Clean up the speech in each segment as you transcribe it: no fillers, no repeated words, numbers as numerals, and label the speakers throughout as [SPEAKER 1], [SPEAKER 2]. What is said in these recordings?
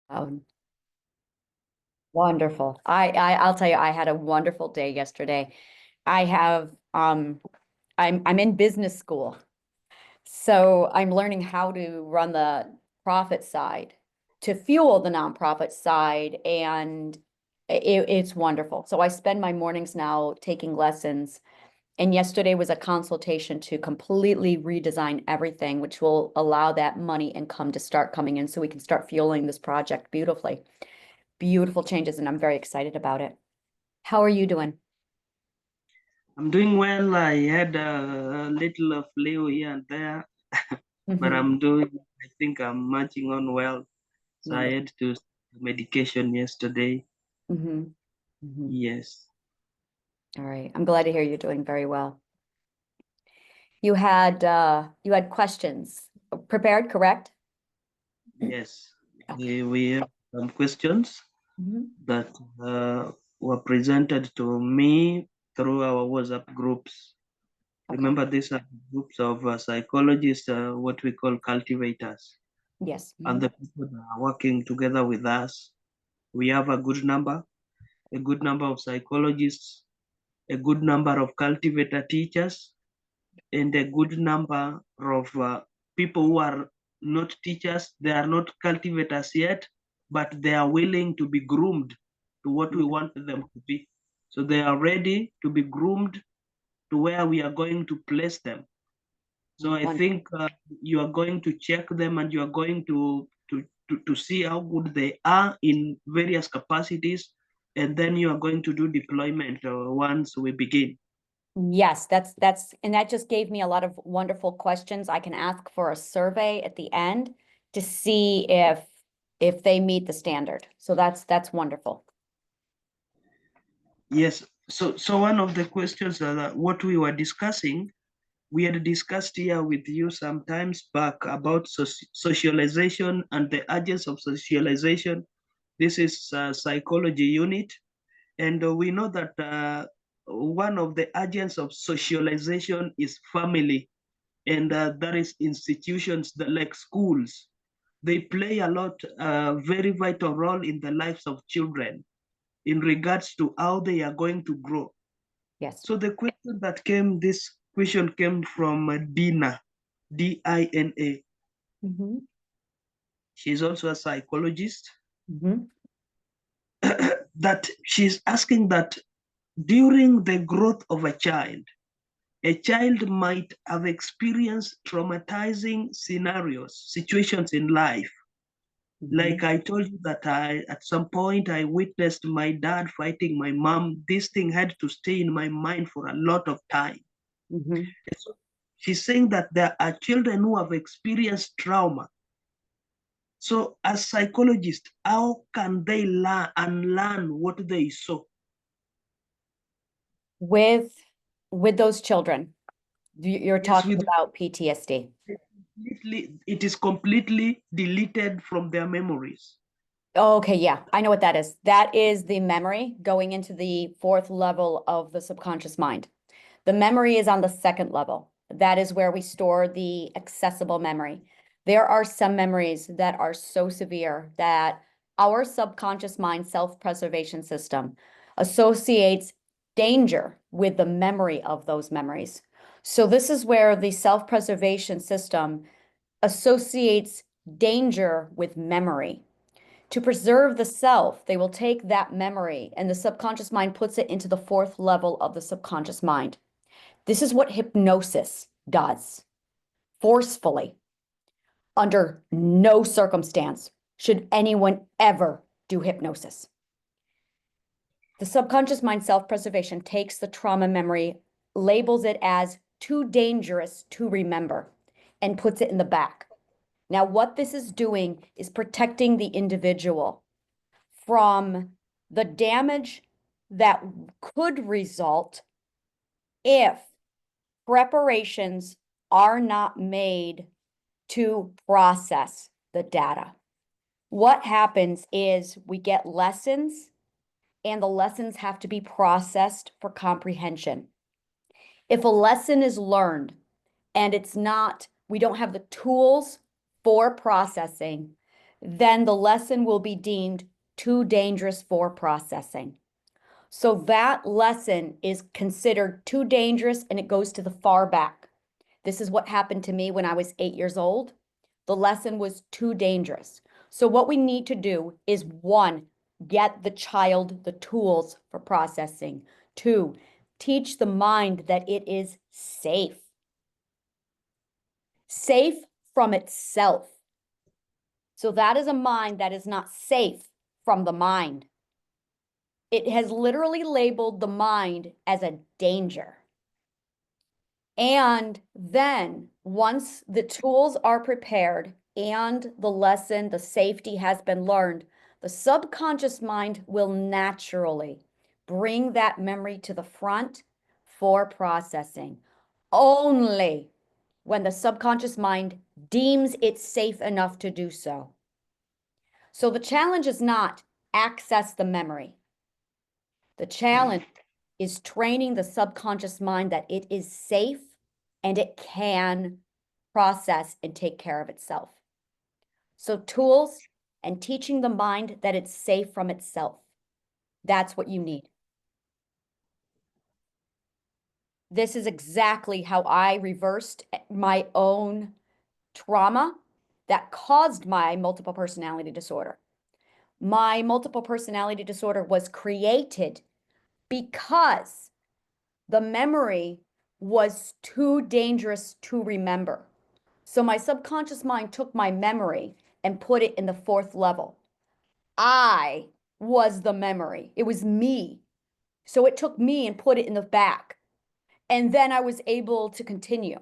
[SPEAKER 1] Um, Wonderful. I'll tell you, I had a wonderful day yesterday. I have, I'm in business school. So I'm learning how to run the profit side to fuel the nonprofit side, and it's wonderful. So I spend my mornings now taking lessons. And yesterday was a consultation to completely redesign everything, which will allow that money income to start coming in so we can start fueling this project beautifully. Beautiful changes, and I'm very excited about it. How are you doing?
[SPEAKER 2] I'm doing well. I had a little of flu here and there, but
[SPEAKER 1] Hmm.
[SPEAKER 2] I think I'm marching on well. So I
[SPEAKER 1] Wonderful.
[SPEAKER 2] had to medication yesterday.
[SPEAKER 1] Hmm. Hmm.
[SPEAKER 2] Yes,
[SPEAKER 1] All right. I'm glad to hear you're doing very well. You had questions prepared, correct?
[SPEAKER 2] yes.
[SPEAKER 1] Okay.
[SPEAKER 2] We have some questions
[SPEAKER 1] Mhm.
[SPEAKER 2] that were presented to me through our WhatsApp groups.
[SPEAKER 1] Okay.
[SPEAKER 2] Remember, these are groups of psychologists, what we call cultivators,
[SPEAKER 1] Yes.
[SPEAKER 2] and the people that are working together with us. We have a good number of psychologists, a good number of cultivator teachers, and a good number of people who are not teachers. They are not cultivators yet, but they are willing to be groomed to what we want them to be. So they are ready to be groomed to where we are going to place them. So I
[SPEAKER 1] Won-
[SPEAKER 2] think you are going to check them and you are going to see how good they are in various capacities. And then you are going to do deployment once we begin.
[SPEAKER 1] Yes, and that just gave me a lot of wonderful questions. I can ask for a survey at the end to see if they meet the standard. So that's wonderful.
[SPEAKER 2] Yes. So one of the questions that what we were discussing, we had discussed here with you sometimes back about socialization and the urges of socialization. This is psychology unit. And we know that one of the agents of socialization is family, and that is institutions that, like schools. They play a lot, very vital role in the lives of children in regards to how they are going to grow.
[SPEAKER 1] Yes.
[SPEAKER 2] So this question came from Dina, Dina.
[SPEAKER 1] Hmm.
[SPEAKER 2] She's also a psychologist.
[SPEAKER 1] Hmm.
[SPEAKER 2] That she's asking that during the growth of a child might have experienced traumatizing situations in life. Like
[SPEAKER 1] Hmm.
[SPEAKER 2] I told you that at some point, I witnessed my dad fighting my mom. This thing had to stay in my mind for a lot of time.
[SPEAKER 1] Hmm.
[SPEAKER 2] So she's saying that there are children who have experienced trauma. So as psychologists, how can they learn and learn what they saw?
[SPEAKER 1] With with those children, you're
[SPEAKER 2] Yes,
[SPEAKER 1] talking
[SPEAKER 2] with
[SPEAKER 1] about PTSD.
[SPEAKER 2] it is completely deleted from their memories.
[SPEAKER 1] Okay, yeah, I know what that is. That is the memory going into the fourth level of the subconscious mind. The memory is on the second level. That is where we store the accessible memory. There are some memories that are so severe that our subconscious mind self-preservation system associates danger with the memory of those memories. So this is where the self-preservation system associates danger with memory. To preserve the self, they will take that memory and the subconscious mind puts it into the fourth level of the subconscious mind. This is what hypnosis does forcefully. Under no circumstance should anyone ever do hypnosis. The subconscious mind self preservation takes the trauma memory, labels it as too dangerous to remember, and puts it in the back. Now, what this is doing is protecting the individual from the damage that could result if preparations are not made to process the data. What happens is we get lessons, and the lessons have to be processed for comprehension. If a lesson is learned and we don't have the tools for processing, then the lesson will be deemed too dangerous for processing. So that lesson is considered too dangerous and it goes to the far back. This is what happened to me when I was 8 years old. The lesson was too dangerous. So what we need to do is, one, get the child the tools for processing. Two, teach the mind that it is safe. Safe from itself. So that is a mind that is not safe from the mind. It has literally labeled the mind as a danger. And then once the tools are prepared and the lesson, the safety has been learned, the subconscious mind will naturally bring that memory to the front for processing. Only when the subconscious mind deems it safe enough to do so. So the challenge is not access the memory. The challenge is training the subconscious mind that it is safe and it can process and take care of itself. So tools and teaching the mind that it's safe from itself. That's what you need. This is exactly how I reversed my own trauma that caused my multiple personality disorder. My multiple personality disorder was created because the memory was too dangerous to remember. So my subconscious mind took my memory and put it in the fourth level. I was the memory. It was me. So it took me and put it in the back. And then I was able to continue.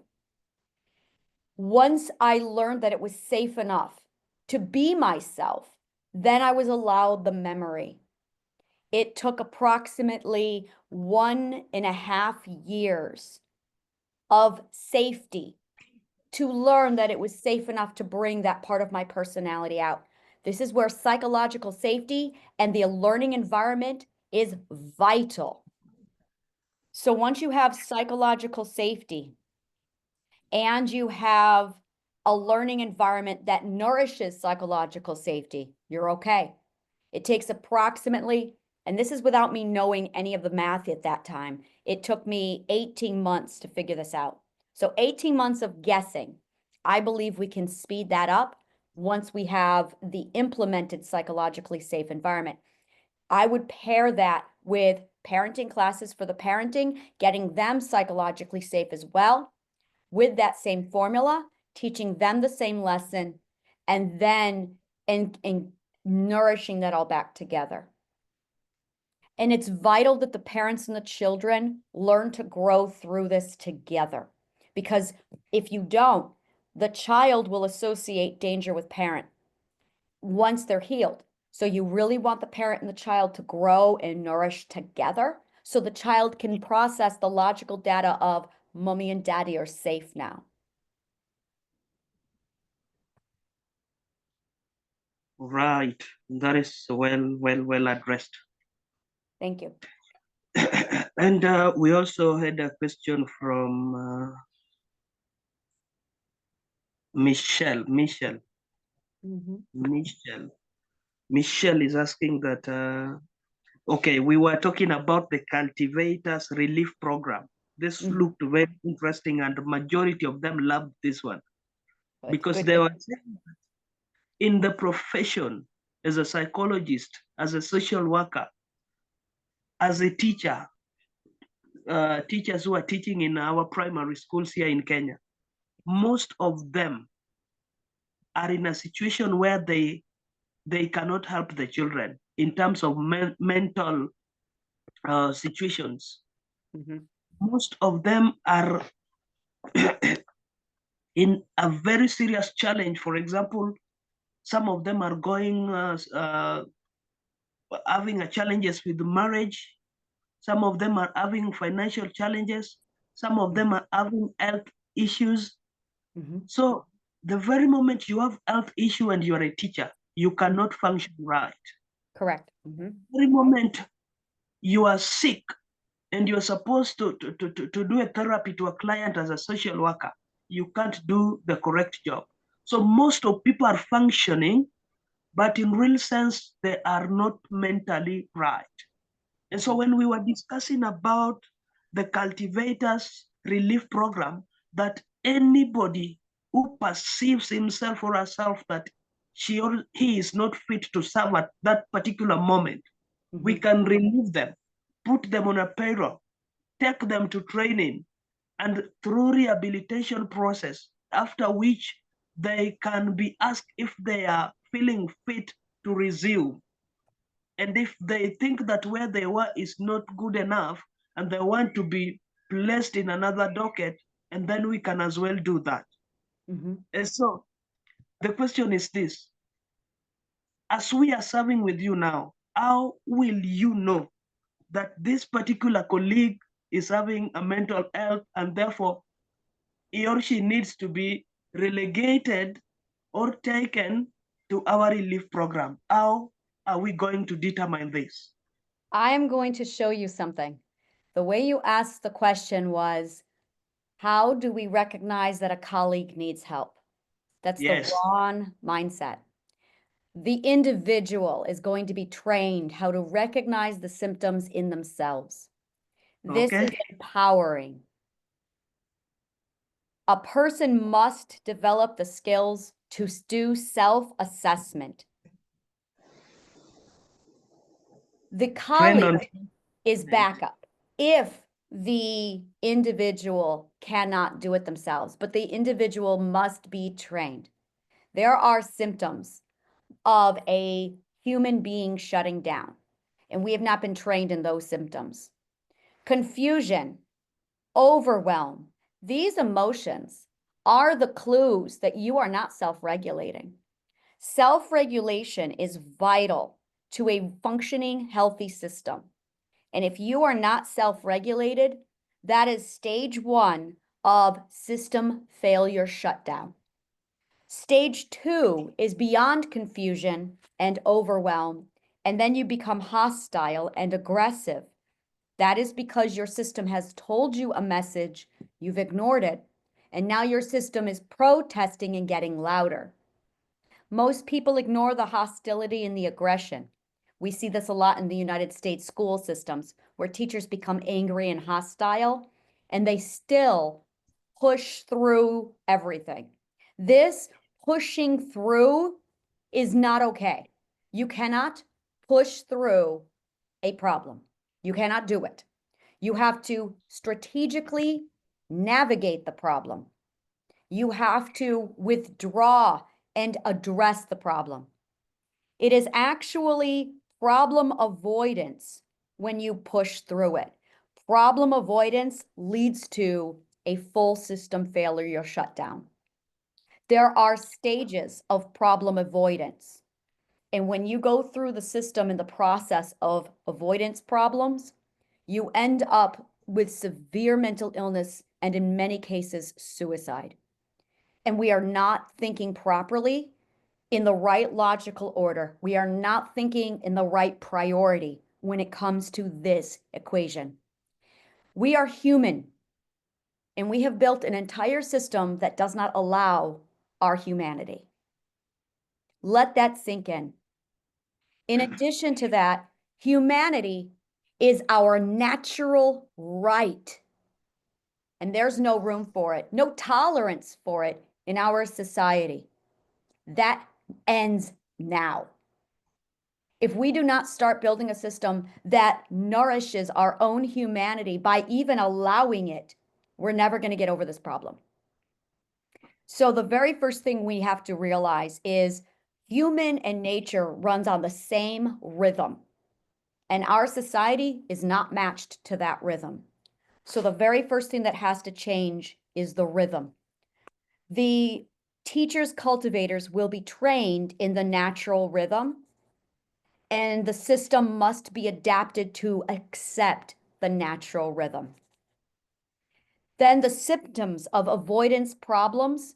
[SPEAKER 1] Once I learned that it was safe enough to be myself, then I was allowed the memory. It took approximately 1.5 years of safety to learn that it was safe enough to bring that part of my personality out. This is where psychological safety and the learning environment is vital. So once you have psychological safety and you have a learning environment that nourishes psychological safety, you're okay. It takes approximately, and this is without me knowing any of the math at that time, it took me 18 months to figure this out. So 18 months of guessing. I believe we can speed that up once we have the implemented psychologically safe environment. I would pair that with parenting classes for the parenting, getting them psychologically safe as well, with that same formula, teaching them the same lesson, and then and nourishing that all back together. And it's vital that the parents and the children learn to grow through this together. Because if you don't, the child will associate danger with parent once they're healed. So you really want the parent and the child to grow and nourish together so the child can process the logical data of mommy and daddy are safe now.
[SPEAKER 2] Right. That is well addressed.
[SPEAKER 1] Thank you.
[SPEAKER 2] And we also had a question from Michelle. Michelle is asking that, okay, we were talking about the cultivators relief program. This looked very interesting and the majority of them loved this one. Because they were saying that in the profession, as a psychologist, as a social worker, as a teacher, teachers who are teaching in our primary schools here in Kenya, most of them are in a situation where they cannot help the children in terms of mental situations. Most of them are in a very serious challenge. For example, some of them are going having a challenges with marriage. Some of them are having financial challenges. Some of them are having health issues. So the very moment you have health issue and you're a teacher, you cannot function right.
[SPEAKER 1] Correct.
[SPEAKER 2] The very moment you are sick and you're supposed to do a therapy to a client as a social worker, you can't do the correct job. So most of people are functioning but in real sense, they are not mentally right. And so when we were discussing about the cultivators relief program, that anybody who perceives himself or herself that she or he is not fit to serve at that particular moment, we can remove them, put them on a payroll, take them to training, and through rehabilitation process, after which they can be asked if they are feeling fit to resume. And if they think that where they were is not good enough and they want to be placed in another docket, and then we can as well do that. And so the question is this: as we are serving with you now, how will you know that this particular colleague is having a mental health and therefore he or she needs to be relegated or taken to our relief program? How are we going to determine this?
[SPEAKER 1] I'm going to show you something. The way you asked the question was, how do we recognize that a colleague needs help? That's the
[SPEAKER 2] Yes.
[SPEAKER 1] wrong mindset. The individual is going to be trained how to recognize the symptoms in themselves. This is
[SPEAKER 2] Okay.
[SPEAKER 1] empowering. A person must develop the skills to do self-assessment. The colleague is backup if the individual cannot do it themselves, but the individual must be trained. There are symptoms of a human being shutting down, and we have not been trained in those symptoms. Confusion, overwhelm, these emotions are the clues that you are not self-regulating. Self-regulation is vital to a functioning, healthy system. And if you are not self-regulated, that is stage 1 of system failure shutdown. Stage 2 is beyond confusion and overwhelm, and then you become hostile and aggressive. That is because your system has told you a message, you've ignored it, and now your system is protesting and getting louder. Most people ignore the hostility and the aggression. We see this a lot in the United States school systems, where teachers become angry and hostile, and they still push through everything. This pushing through is not okay. You cannot push through a problem. You cannot do it. You have to strategically navigate the problem. You have to withdraw and address the problem. It is actually problem avoidance when you push through it. Problem avoidance leads to a full system failure shutdown. There are stages of problem avoidance. And when you go through the system in the process of avoidance problems, you end up with severe mental illness and in many cases, suicide. And we are not thinking properly in the right logical order. We are not thinking in the right priority when it comes to this equation. We are human, and we have built an entire system that does not allow our humanity. Let that sink in. In addition to that, humanity is our natural right. And there's no room for it, no tolerance for it in our society. That ends now. If we do not start building a system that nourishes our own humanity by even allowing it, we're never going to get over this problem. So the very first thing we have to realize is human and nature runs on the same rhythm, and our society is not matched to that rhythm. So the very first thing that has to change is the rhythm. The teachers, cultivators will be trained in the natural rhythm, and the system must be adapted to accept the natural rhythm. Then the symptoms of avoidance problems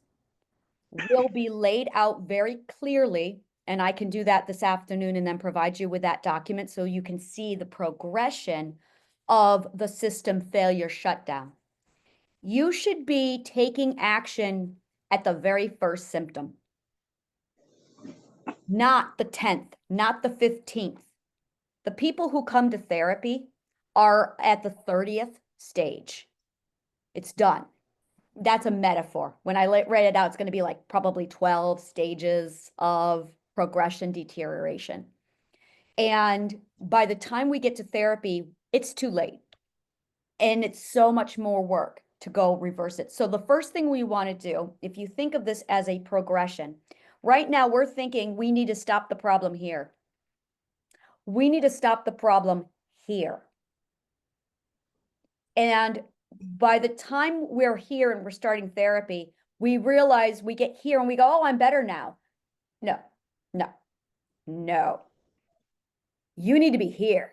[SPEAKER 1] will be laid out very clearly, and I can do that this afternoon and then provide you with that document so you can see the progression of the system failure shutdown. You should be taking action at the very first symptom. not the 10th, not the 15th. The people who come to therapy are at the 30th stage. It's done. That's a metaphor. When I write it out, it's going to be like probably 12 stages of progression deterioration. And by the time we get to therapy, it's too late. And it's so much more work to go reverse it. So the first thing we want to do, if you think of this as a progression, right now we're thinking we need to stop the problem here. We need to stop the problem here. And by the time we're here and we're starting therapy, we realize we get here and we go, oh, I'm better now. No, no, no. You need to be here.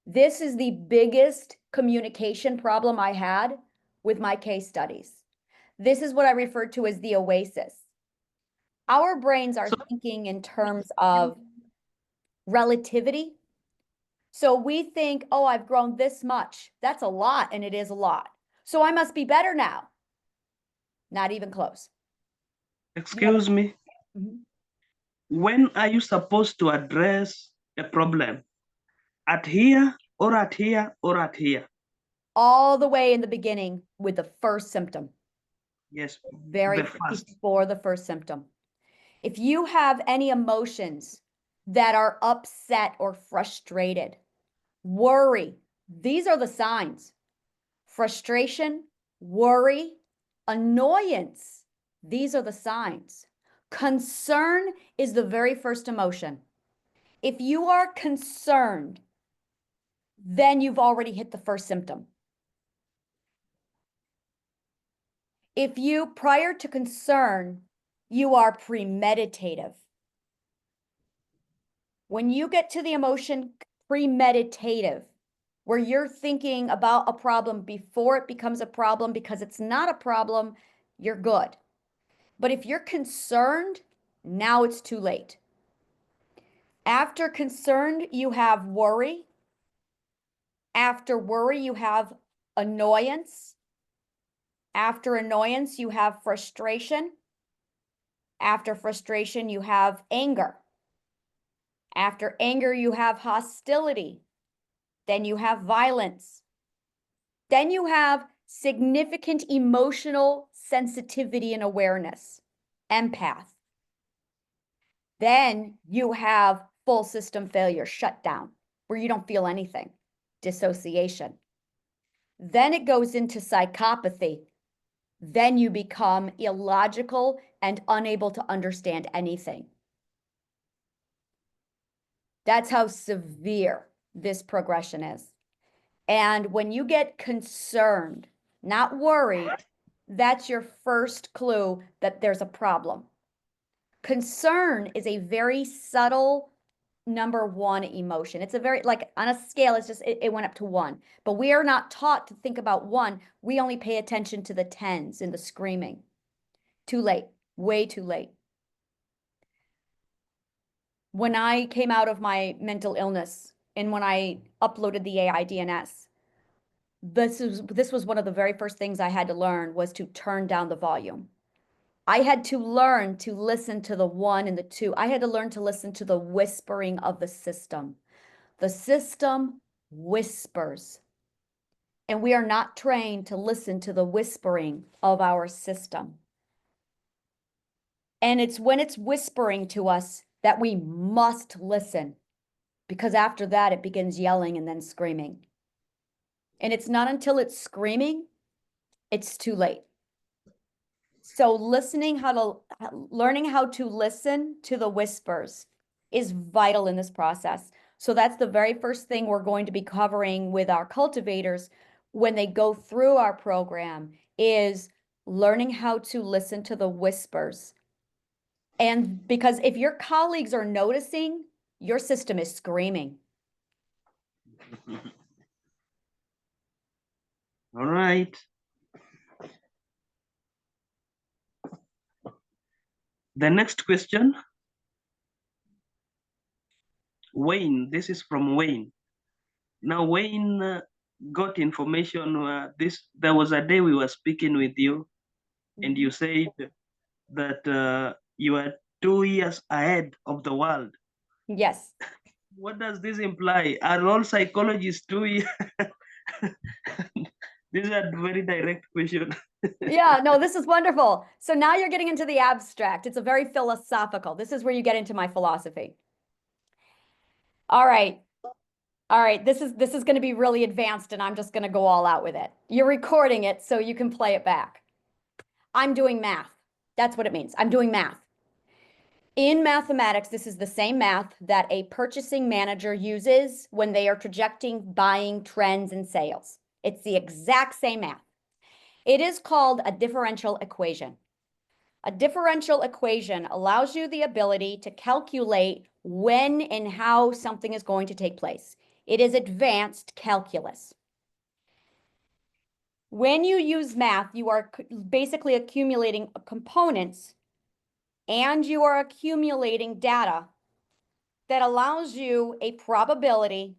[SPEAKER 1] This is the biggest communication problem I had with my case studies. This is what I refer to as the oasis. Our brains are thinking in terms of relativity. So we think, oh, I've grown this much. That's a lot, and it is a lot. So I must be better now. Not even close.
[SPEAKER 2] Excuse me.
[SPEAKER 1] Mhm.
[SPEAKER 2] When are you supposed to address a problem? At here, or at here, or at here?
[SPEAKER 1] All the way in the beginning with the first symptom.
[SPEAKER 2] Yes,
[SPEAKER 1] Very
[SPEAKER 2] the first.
[SPEAKER 1] before the first symptom. If you have any emotions that are upset or frustrated, worry, these are the signs. Frustration, worry, annoyance, these are the signs. Concern is the very first emotion. If you are concerned, then you've already hit the first symptom. If you, prior to concern, you are premeditative. When you get to the emotion premeditative, where you're thinking about a problem before it becomes a problem because it's not a problem, you're good. But if you're concerned, now it's too late. After concerned, you have worry. After worry, you have annoyance. After annoyance, you have frustration. After frustration, you have anger. After anger, you have hostility. Then you have violence. Then you have significant emotional sensitivity and awareness, empath. Then you have full system failure, shutdown, where you don't feel anything, dissociation. Then it goes into psychopathy. Then you become illogical and unable to understand anything. That's how severe this progression is. And when you get concerned, not worried, that's your first clue that there's a problem. Concern is a very subtle number one emotion. It's a very, like on a scale, it's just, it went up to 1. But we are not taught to think about 1. We only pay attention to the 10s and the screaming. Too late, way too late. When I came out of my mental illness and when I uploaded the AIDNS, this was one of the very first things I had to learn was to turn down the volume. I had to learn to listen to the 1 and the 2. I had to learn to listen to the whispering of the system. The system whispers. And we are not trained to listen to the whispering of our system. And it's when it's whispering to us that we must listen, because after that, it begins yelling and then screaming. And it's not until it's screaming, it's too late. So learning how to listen to the whispers is vital in this process. So that's the very first thing we're going to be covering with our cultivators when they go through our program is learning how to listen to the whispers. And because if your colleagues are noticing, your system is screaming.
[SPEAKER 2] All right. The next question. Wayne, this is from Wayne. Now, Wayne got information. There was a day we were speaking with you, and you said that you 2 years ahead of the world.
[SPEAKER 1] Yes.
[SPEAKER 2] What does this imply? Are all psychologists 2 years? These are very direct questions.
[SPEAKER 1] Yeah, no, this is wonderful. So now you're getting into the abstract. It's a very philosophical. This is where you get into my philosophy. All right. All right, this is going to be really advanced and I'm just going to go all out with it. You're recording it so you can play it back. I'm doing math. That's what it means. I'm doing math. In mathematics, this is the same math that a purchasing manager uses when they are projecting buying trends and sales. It's the exact same math. It is called a differential equation. A differential equation allows you the ability to calculate when and how something is going to take place. It is advanced calculus. When you use math, you are basically accumulating components and you are accumulating data that allows you a probability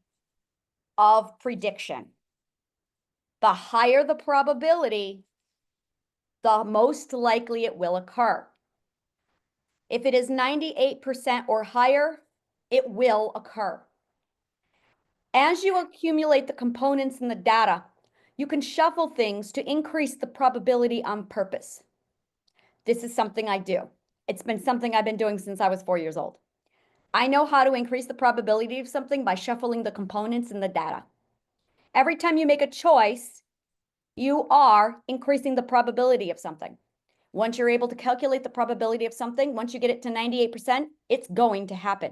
[SPEAKER 1] of prediction. The higher the probability, the most likely it will occur. If it is 98% or higher, it will occur. As you accumulate the components and the data, you can shuffle things to increase the probability on purpose. This is something I do. It's been something I've been doing since I was 4 years old. I know how to increase the probability of something by shuffling the components and the data. Every time you make a choice, you are increasing the probability of something. Once you're able to calculate the probability of something, once you get it to 98%, it's going to happen.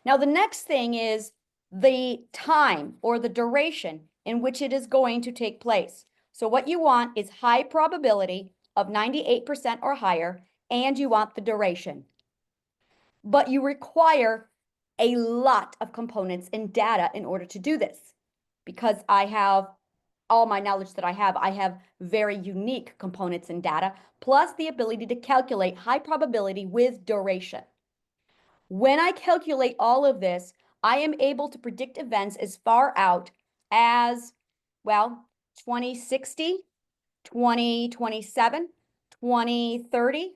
[SPEAKER 1] Now, the next thing is the time or the duration in which it is going to take place. So what you want is high probability of 98% or higher, and you want the duration. But you require a lot of components and data in order to do this. Because I have all my knowledge that I have very unique components and data, plus the ability to calculate high probability with duration. When I calculate all of this, I am able to predict events as far out as, well, 2060, 2027, 2030.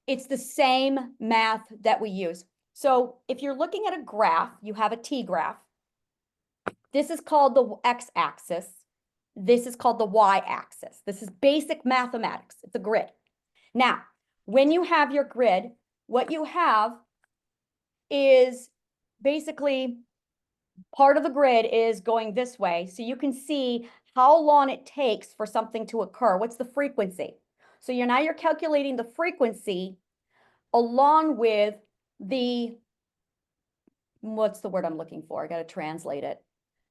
[SPEAKER 1] It's the same math that we use. So if you're looking at a graph, you have a T-graph. This is called the x-axis. This is called the y-axis. This is basic mathematics. It's a grid. Now, when you have your grid, what you have is basically part of the grid is going this way. So you can see how long it takes for something to occur. What's the frequency? So you're calculating the frequency along with the, what's the word I'm looking for? I got to translate it.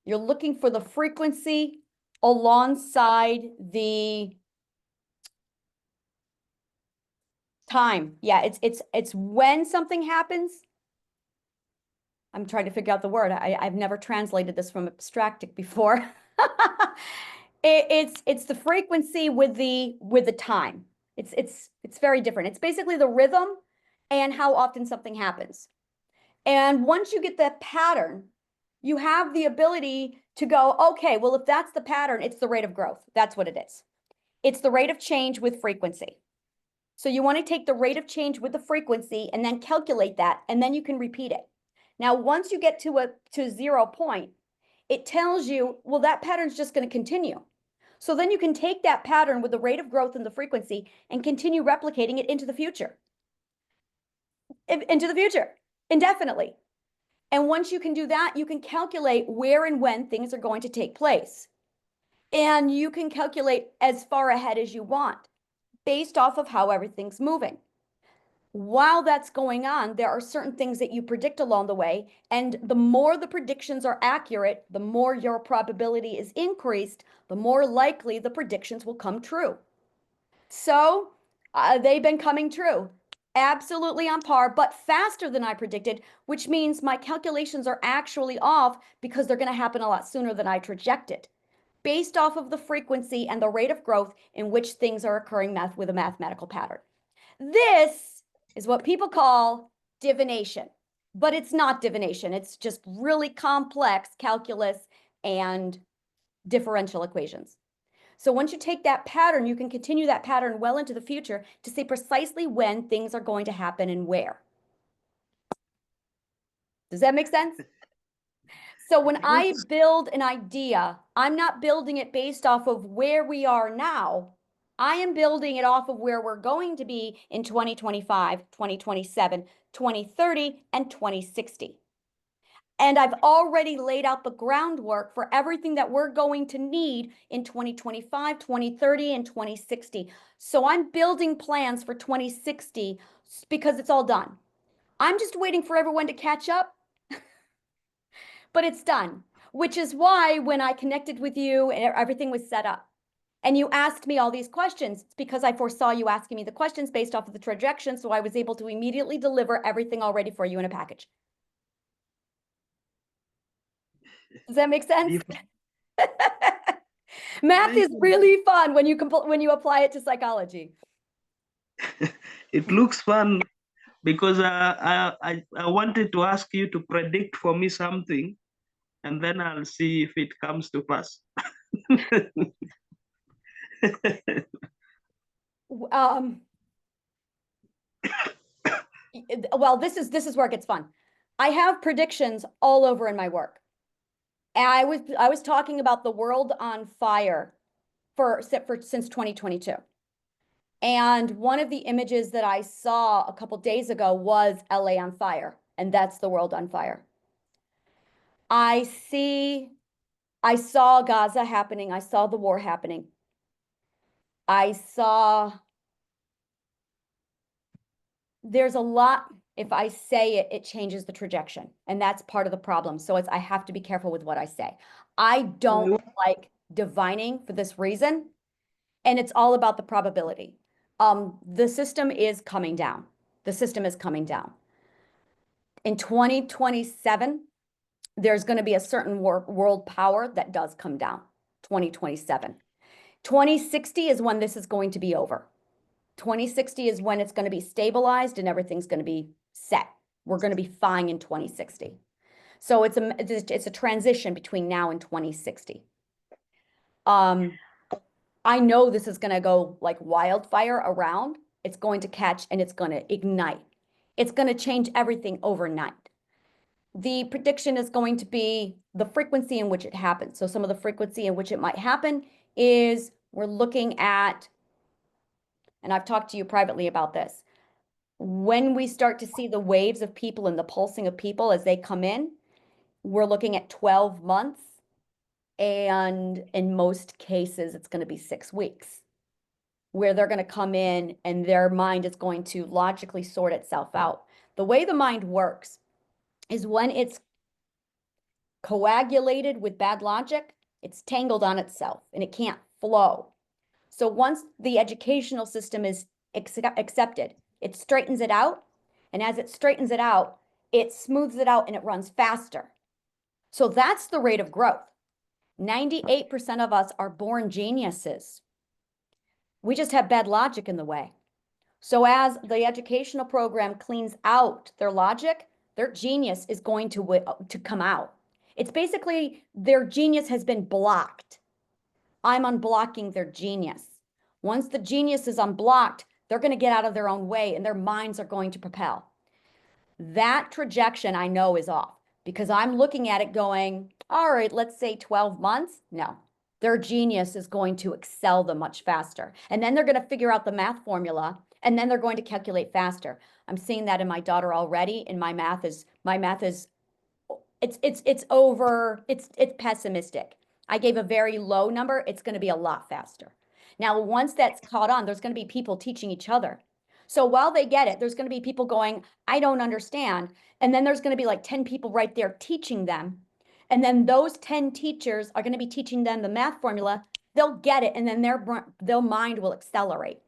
[SPEAKER 1] You're looking for the frequency alongside the time. Yeah, it's when something happens. I'm trying to figure out the word. I've never translated this from abstractic before. It's the frequency with the time. It's very different. It's basically the rhythm and how often something happens. And once you get that pattern, you have the ability to go, okay, well, if that's the pattern, it's the rate of growth. That's what it is. It's the rate of change with frequency. So you want to take the rate of change with the frequency and then calculate that, and then you can repeat it. Now, once you get to 0 point, it tells you, well, that pattern's just going to continue. So then you can take that pattern with the rate of growth and the frequency and continue replicating it into the future. Indefinitely. And once you can do that, you can calculate where and when things are going to take place. And you can calculate as far ahead as you want based off of how everything's moving. While that's going on, there are certain things that you predict along the way. And the more the predictions are accurate, the more your probability is increased, the more likely the predictions will come true. So they've been coming true. Absolutely on par, but faster than I predicted, which means my calculations are actually off because they're going to happen a lot sooner than I projected, based off of the frequency and the rate of growth in which things are occurring with a mathematical pattern. This is what people call divination, but it's not divination. It's just really complex calculus and differential equations. So once you take that pattern, you can continue that pattern well into the future to say precisely when things are going to happen and where. Does that make sense? So when I build an idea, I'm not building it based off of where we are now. I am building it off of where we're going to be in 2025, 2027, 2030, and 2060. And I've already laid out the groundwork for everything that we're going to need in 2025, 2030, and 2060. So I'm building plans for 2060 because it's all done. I'm just waiting for everyone to catch up, but it's done, which is why when I connected with you and everything was set up and you asked me all these questions, it's because I foresaw you asking me the questions based off of the trajectory. So I was able to immediately deliver everything already for you in a package. Does that make sense? Math is really fun when you apply it to psychology.
[SPEAKER 2] It looks fun because I wanted to ask you to predict for me something, and then I'll see if it comes to pass.
[SPEAKER 1] Well, this is where it gets fun. I have predictions all over in my work. And I was talking about the world on fire since 2022. And one of the images that I saw a couple days ago was LA on fire, and that's the world on fire. I saw Gaza happening. I saw the war happening. There's a lot, if I say it, it changes the trajectory. And that's part of the problem. So I have to be careful with what I say. I don't like divining for this reason. And it's all about the probability. The system is coming down. The system is coming down. In 2027, there's going to be a certain world power that does come down. 2027. 2060 is when this is going to be over. 2060 is when it's going to be stabilized and everything's going to be set. We're going to be fine in 2060. So it's a transition between now and 2060. I know this is going to go like wildfire around. It's going to catch and it's going to ignite. It's going to change everything overnight. The prediction is going to be the frequency in which it happens. So some of the frequency in which it might happen is we're looking at, and I've talked to you privately about this, when we start to see the waves of people and the pulsing of people as they come in, we're looking at 12 months. And in most cases, it's going to be 6 weeks where they're going to come in and their mind is going to logically sort itself out. The way the mind works is when it's coagulated with bad logic, it's tangled on itself and it can't flow. So once the educational system is accepted, it straightens it out. And as it straightens it out, it smooths it out and it runs faster. So that's the rate of growth. 98% of us are born geniuses. We just have bad logic in the way. So as the educational program cleans out their logic, their genius is going to come out. It's basically their genius has been blocked. I'm unblocking their genius. Once the genius is unblocked, they're going to get out of their own way and their minds are going to propel. That trajectory I know is off because I'm looking at it going, all right, let's say 12 months. No, their genius is going to excel them much faster. And then they're going to figure out the math formula and then they're going to calculate faster. I'm seeing that in my daughter already. And my math is it's pessimistic. I gave a very low number. It's going to be a lot faster. Now, once that's caught on, there's going to be people teaching each other. So while they get it, there's going to be people going, I don't understand. And then there's going to be like 10 people right there teaching them. And then those 10 teachers are going to be teaching them the math formula. They'll get it. And then their mind will accelerate.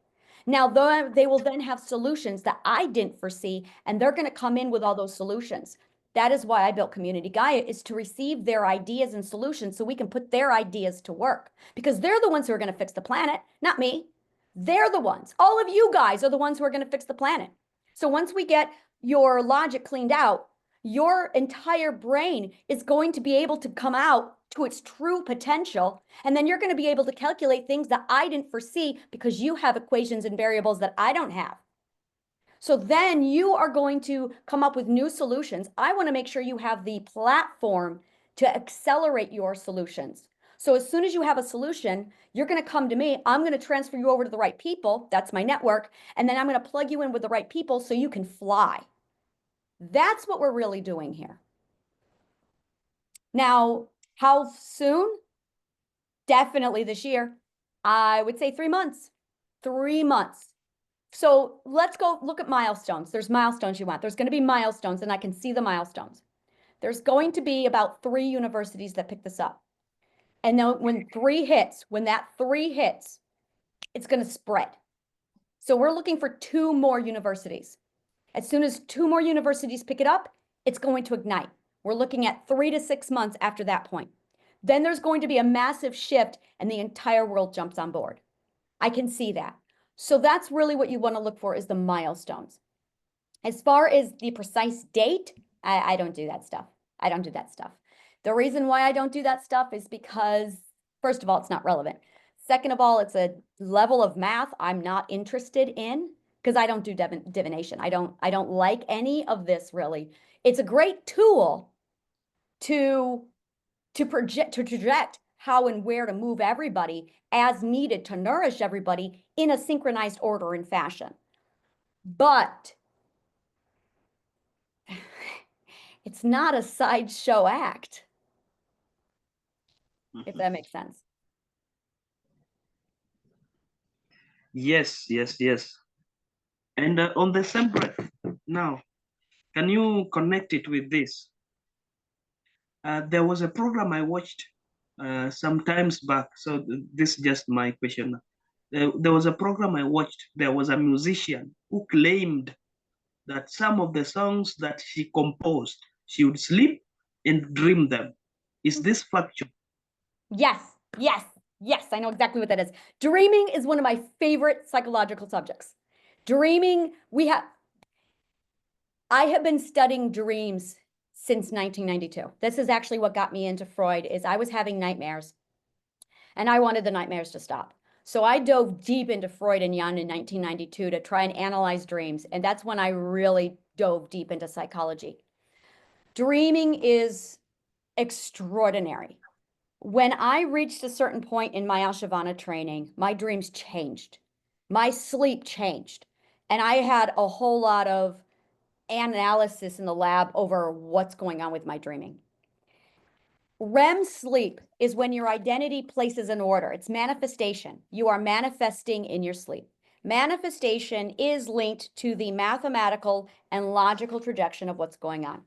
[SPEAKER 1] Now, they will then have solutions that I didn't foresee. And they're going to come in with all those solutions. That is why I built Community Gaia, is to receive their ideas and solutions so we can put their ideas to work. Because they're the ones who are going to fix the planet, not me. They're the ones. All of you guys are the ones who are going to fix the planet. So once we get your logic cleaned out, your entire brain is going to be able to come out to its true potential. And then you're going to be able to calculate things that I didn't foresee because you have equations and variables that I don't have. So then you are going to come up with new solutions. I want to make sure you have the platform to accelerate your solutions. So as soon as you have a solution, you're going to come to me. I'm going to transfer you over to the right people. That's my network. And then I'm going to plug you in with the right people so you can fly. That's what we're really doing here. Now, how soon? Definitely this year. I would say 3 months. 3 months. So let's go look at milestones. There's milestones you want. There's going to be milestones, and I can see the milestones. There's going to be about 3 universities that pick this up. And then when that 3 hits, it's going to spread. So we're looking for 2 more universities. As soon as 2 more universities pick it up, it's going to ignite. We're looking at 3 to 6 months after that point. Then there's going to be a massive shift and the entire world jumps on board. I can see that. So that's really what you want to look for is the milestones. As far as the precise date, I don't do that stuff. I don't do that stuff. The reason why I don't do that stuff is because, first of all, it's not relevant. Second of all, it's a level of math I'm not interested in because I don't do divination. I don't like any of this really. It's a great tool to project how and where to move everybody as needed to nourish everybody in a synchronized order and fashion. But it's not a sideshow act, if that makes sense.
[SPEAKER 2] Yes, yes, yes. And on the same breath, now, can you connect it with this? There was a program I watched some times back. So this is just my question. There was a program I watched. There was a musician who claimed that some of the songs that she composed, she would sleep and dream them. Is this factual?
[SPEAKER 1] Yes, yes, yes. I know exactly what that is. Dreaming is one of my favorite psychological subjects. Dreaming, I have been studying dreams since 1992. This is actually what got me into Freud is I was having nightmares and I wanted the nightmares to stop. So I dove deep into Freud and Jung in 1992 to try and analyze dreams. And that's when I really dove deep into psychology. Dreaming is extraordinary. When I reached a certain point in my Ashavana training, my dreams changed. My sleep changed. And I had a whole lot of analysis in the lab over what's going on with my dreaming. REM sleep is when your identity places an order. It's manifestation. You are manifesting in your sleep. Manifestation is linked to the mathematical and logical projection of what's going on.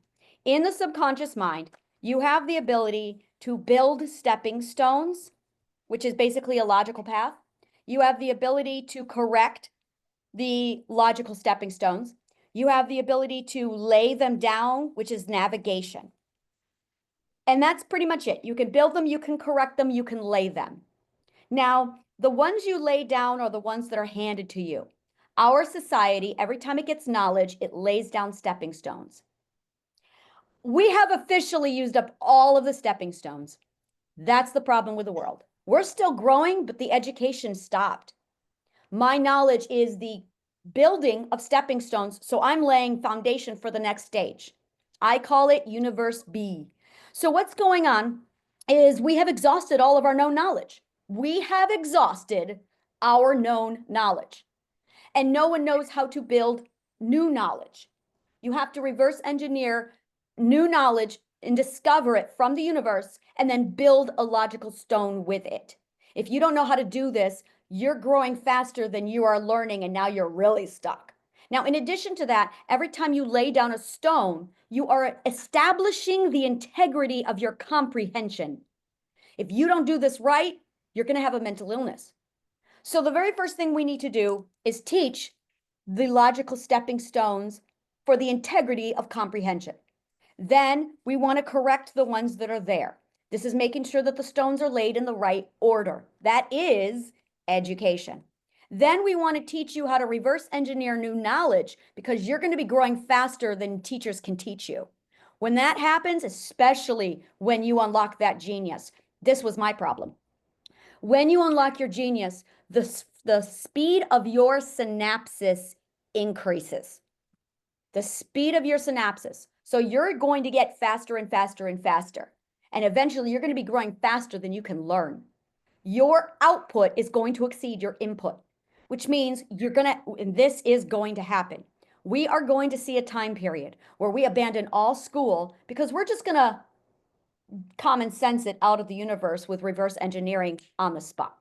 [SPEAKER 1] In the subconscious mind, you have the ability to build stepping stones, which is basically a logical path. You have the ability to correct the logical stepping stones. You have the ability to lay them down, which is navigation. And that's pretty much it. You can build them, you can correct them, you can lay them. Now, the ones you lay down are the ones that are handed to you. Our society, every time it gets knowledge, it lays down stepping stones. We have officially used up all of the stepping stones. That's the problem with the world. We're still growing, but the education stopped. My knowledge is the building of stepping stones, so I'm laying foundation for the next stage. I call it Universe B. So what's going on is we have exhausted all of our known knowledge. We have exhausted our known knowledge. And no one knows how to build new knowledge. You have to reverse engineer new knowledge and discover it from the universe and then build a logical stone with it. If you don't know how to do this, you're growing faster than you are learning, and now you're really stuck. Now, in addition to that, every time you lay down a stone, you are establishing the integrity of your comprehension. If you don't do this right, you're going to have a mental illness. So the very first thing we need to do is teach the logical stepping stones for the integrity of comprehension. Then we want to correct the ones that are there. This is making sure that the stones are laid in the right order. That is education. Then we want to teach you how to reverse engineer new knowledge because you're going to be growing faster than teachers can teach you. When that happens, especially when you unlock that genius, this was my problem. When you unlock your genius, the speed of your synapses increases. The speed of your synapses. So you're going to get faster and faster and faster. And eventually you're going to be growing faster than you can learn. Your output is going to exceed your input, which means you're going to, and this is going to happen. We are going to see a time period where we abandon all school because we're just going to common sense it out of the universe with reverse engineering on the spot.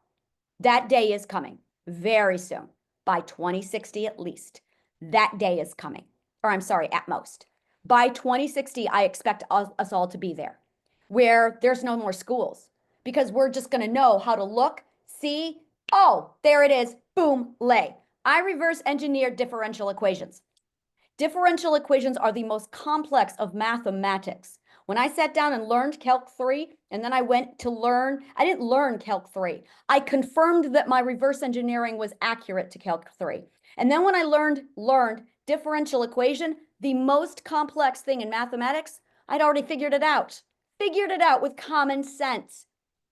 [SPEAKER 1] That day is coming very soon, by 2060 at least. That day is coming, or I'm sorry, at most. By 2060, I expect us all to be there, where there's no more schools, because we're just going to know how to look, see, oh, there it is, boom, lay. I reverse engineered differential equations. Differential equations are the most complex of mathematics. When I sat down and learned Calc 3, and then I went to learn, I didn't learn Calc 3. I confirmed that my reverse engineering was accurate to Calc 3. And then when I learned differential equation, the most complex thing in mathematics, I'd already figured it out with common sense.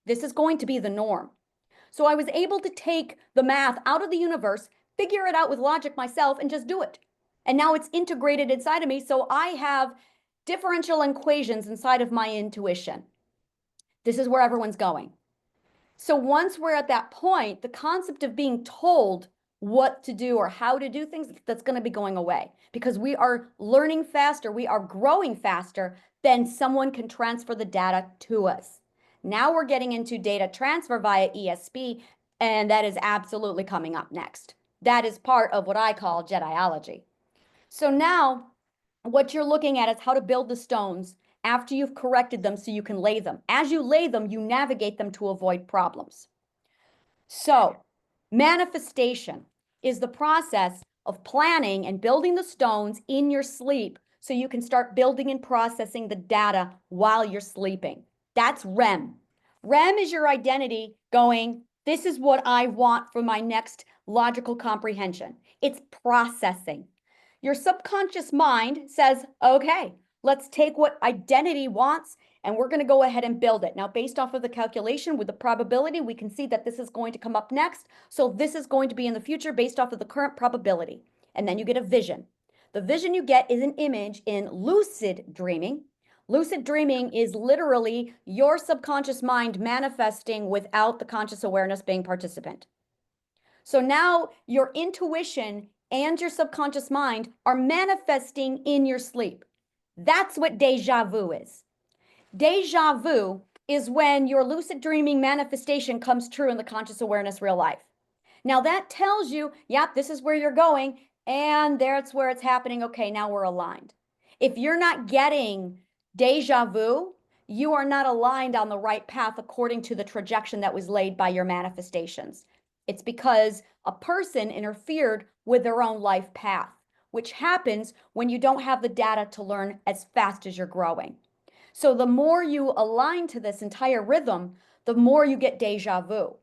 [SPEAKER 1] This is going to be the norm. So I was able to take the math out of the universe, figure it out with logic myself, and just do it. And now it's integrated inside of me, so I have differential equations inside of my intuition. This is where everyone's going. So once we're at that point, the concept of being told what to do or how to do things, that's going to be going away, because we are learning faster, we are growing faster than someone can transfer the data to us. Now we're getting into data transfer via ESP, and that is absolutely coming up next. That is part of what I call Jediology. So now what you're looking at is how to build the stones after you've corrected them so you can lay them. As you lay them, you navigate them to avoid problems. So manifestation is the process of planning and building the stones in your sleep so you can start building and processing the data while you're sleeping. That's REM. REM is your identity going, this is what I want for my next logical comprehension. It's processing. Your subconscious mind says, okay, let's take what identity wants and we're going to go ahead and build it. Now, based off of the calculation with the probability, we can see that this is going to come up next. So this is going to be in the future based off of the current probability. And then you get a vision. The vision you get is an image in lucid dreaming. Lucid dreaming is literally your subconscious mind manifesting without the conscious awareness being participant. So now your intuition and your subconscious mind are manifesting in your sleep. That's what deja vu is. Deja vu is when your lucid dreaming manifestation comes true in the conscious awareness real life. Now that tells you, yep, this is where you're going, and that's where it's happening. Okay, now we're aligned. If you're not getting deja vu, you are not aligned on the right path according to the trajectory that was laid by your manifestations. It's because a person interfered with their own life path, which happens when you don't have the data to learn as fast as you're growing. So the more you align to this entire rhythm, the more you get deja vu.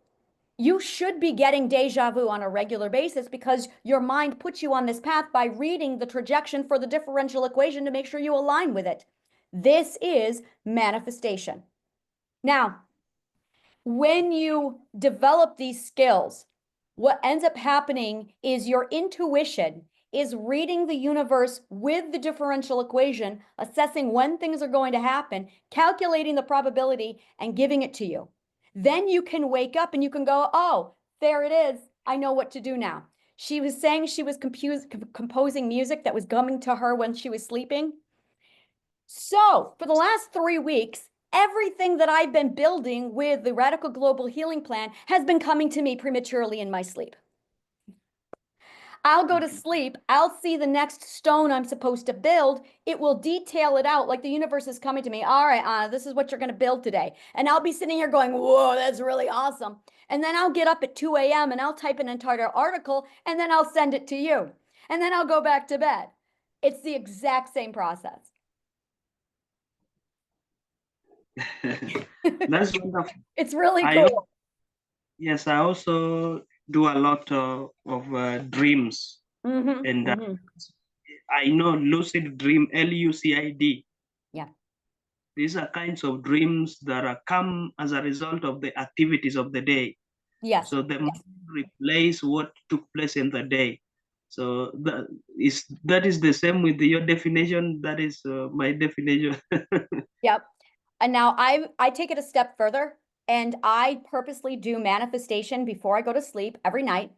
[SPEAKER 1] You should be getting deja vu on a regular basis because your mind puts you on this path by reading the trajectory for the differential equation to make sure you align with it. This is manifestation. Now, when you develop these skills, what ends up happening is your intuition is reading the universe with the differential equation, assessing when things are going to happen, calculating the probability, and giving it to you. Then you can wake up and you can go, oh, there it is. I know what to do now. She was saying she was composing music that was coming to her when she was sleeping. So for the last 3 weeks, everything that I've been building with the Radical Global Healing Plan has been coming to me prematurely in my sleep. I'll go to sleep. I'll see the next stone I'm supposed to build. It will detail it out like the universe is coming to me. All right, Anna, this is what you're going to build today. And I'll be sitting here going, whoa, that's really awesome. And then I'll get up at 2 a.m. and I'll type an entire article and then I'll send it to you. And then I'll go back to bed. It's the exact same process.
[SPEAKER 2] That's wonderful.
[SPEAKER 1] It's really cool.
[SPEAKER 2] Yes, I also do a lot of dreams. And I know lucid dream, LUCID. These are kinds of dreams that are come as a result of the activities of the day.
[SPEAKER 1] Yes.
[SPEAKER 2] So the mind replays what took place in the day. So that is the same with your definition. That is my definition.
[SPEAKER 1] Yep. And now I take it a step further, and I purposely do manifestation before I go to sleep every night.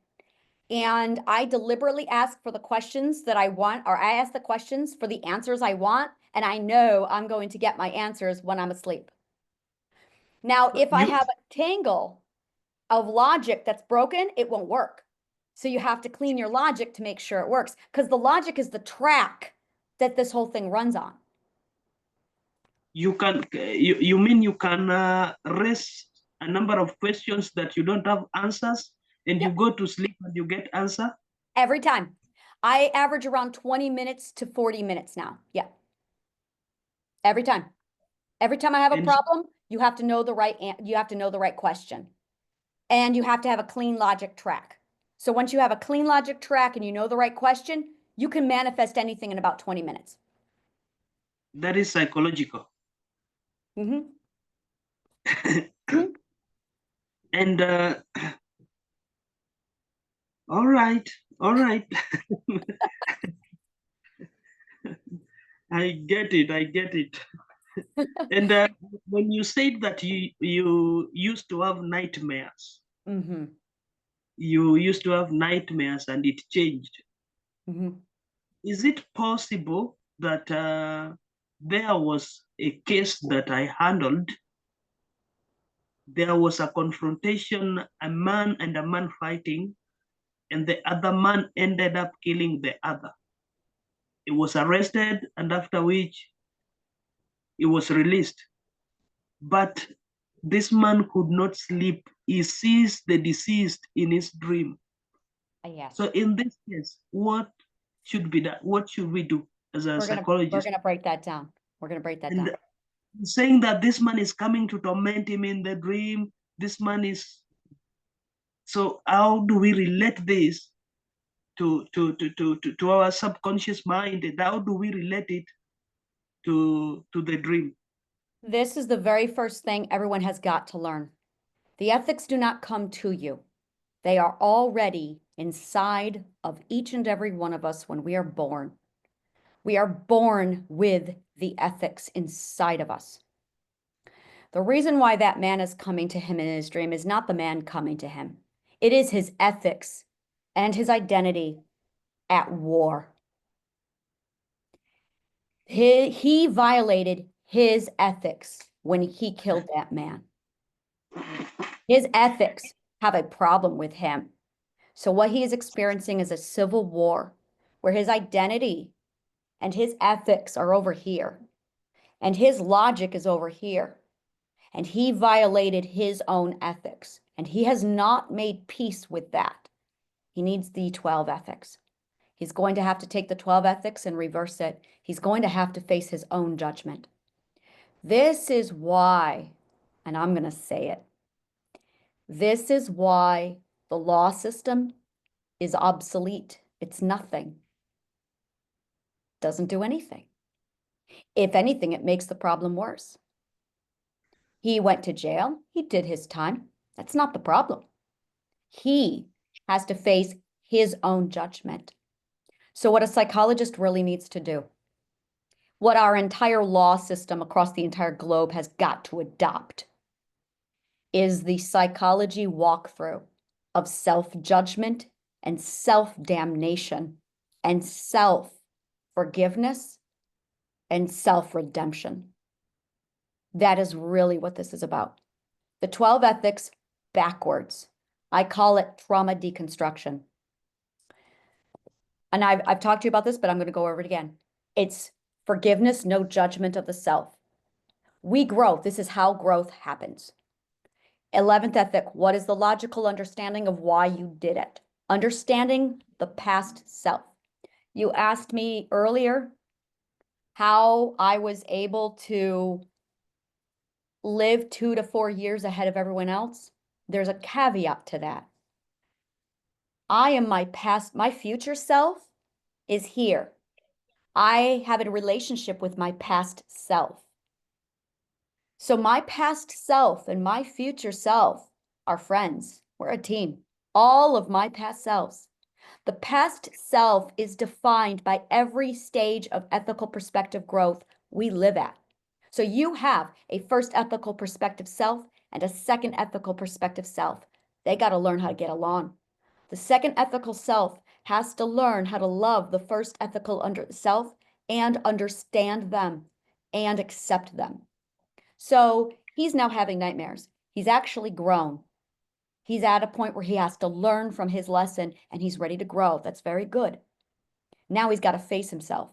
[SPEAKER 1] And I deliberately ask for the questions that I want, or I ask the questions for the answers I want, and I know I'm going to get my answers when I'm asleep. Now, if I have a tangle of logic that's broken, it won't work. So you have to clean your logic to make sure it works, because the logic is the track that this whole thing runs on.
[SPEAKER 2] You mean you can raise a number of questions that you don't have answers, and you go to sleep and you get answer?
[SPEAKER 1] Every time. I average around 20 minutes to 40 minutes now. Yeah. Every time. Every time I have a
[SPEAKER 2] And
[SPEAKER 1] problem, you have to know the right question. And you have to have a clean logic track. So once you have a clean logic track and you know the right question, you can manifest anything in about 20 minutes.
[SPEAKER 2] that is psychological.
[SPEAKER 1] Mm-hmm.
[SPEAKER 2] And all right, all right. I get it. I get it. And when you said that you used to have nightmares,
[SPEAKER 1] Mm-hmm.
[SPEAKER 2] you used to have nightmares and it changed.
[SPEAKER 1] Mm-hmm.
[SPEAKER 2] Is it possible that there was a case that I handled? There was a confrontation, a man and a man fighting, and the other man ended up killing the other. He was arrested, and after which he was released. But this man could not sleep. He sees the deceased in his dream.
[SPEAKER 1] Yes.
[SPEAKER 2] So in this case, what should be done? What should we do as a
[SPEAKER 1] We're
[SPEAKER 2] psychologist?
[SPEAKER 1] gonna break that down. We're gonna break that down.
[SPEAKER 2] And saying that this man is coming to torment him in the dream, this man is. So how do we relate this to our subconscious mind, and how do we relate it to the dream?
[SPEAKER 1] This is the very first thing everyone has got to learn. The ethics do not come to you. They are already inside of each and every one of us when we are born. We are born with the ethics inside of us. The reason why that man is coming to him in his dream is not the man coming to him. It is his ethics and his identity at war. He violated his ethics when he killed that man. His ethics have a problem with him. So what he is experiencing is a civil war where his identity and his ethics are over here, and his logic is over here. And he violated his own ethics, and he has not made peace with that. He needs the 12 ethics. He's going to have to take the 12 ethics and reverse it. He's going to have to face his own judgment. This is why, and I'm going to say it, this is why the law system is obsolete. It's nothing. Doesn't do anything. If anything, it makes the problem worse. He went to jail. He did his time. That's not the problem. He has to face his own judgment. So what a psychologist really needs to do, what our entire law system across the entire globe has got to adopt, is the psychology walkthrough of self-judgment and self-damnation and self-forgiveness and self-redemption. That is really what this is about. The 12 ethics backwards. I call it trauma deconstruction. And I've talked to you about this, but I'm going to go over it again. It's forgiveness, no judgment of the self. We grow. This is how growth happens. 11th ethic, what is the logical understanding of why you did it? Understanding the past self. You asked me earlier how I was able to live 2 to 4 years ahead of everyone else. There's a caveat to that. I am my past, my future self is here. I have a relationship with my past self. So my past self and my future self are friends. We're a team. All of my past selves. The past self is defined by every stage of ethical perspective growth we live at. So you have a first ethical perspective self and a second ethical perspective self. They got to learn how to get along. The second ethical self has to learn how to love the first ethical self and understand them and accept them. So he's now having nightmares. He's actually grown. He's at a point where he has to learn from his lesson and he's ready to grow. That's very good. Now he's got to face himself.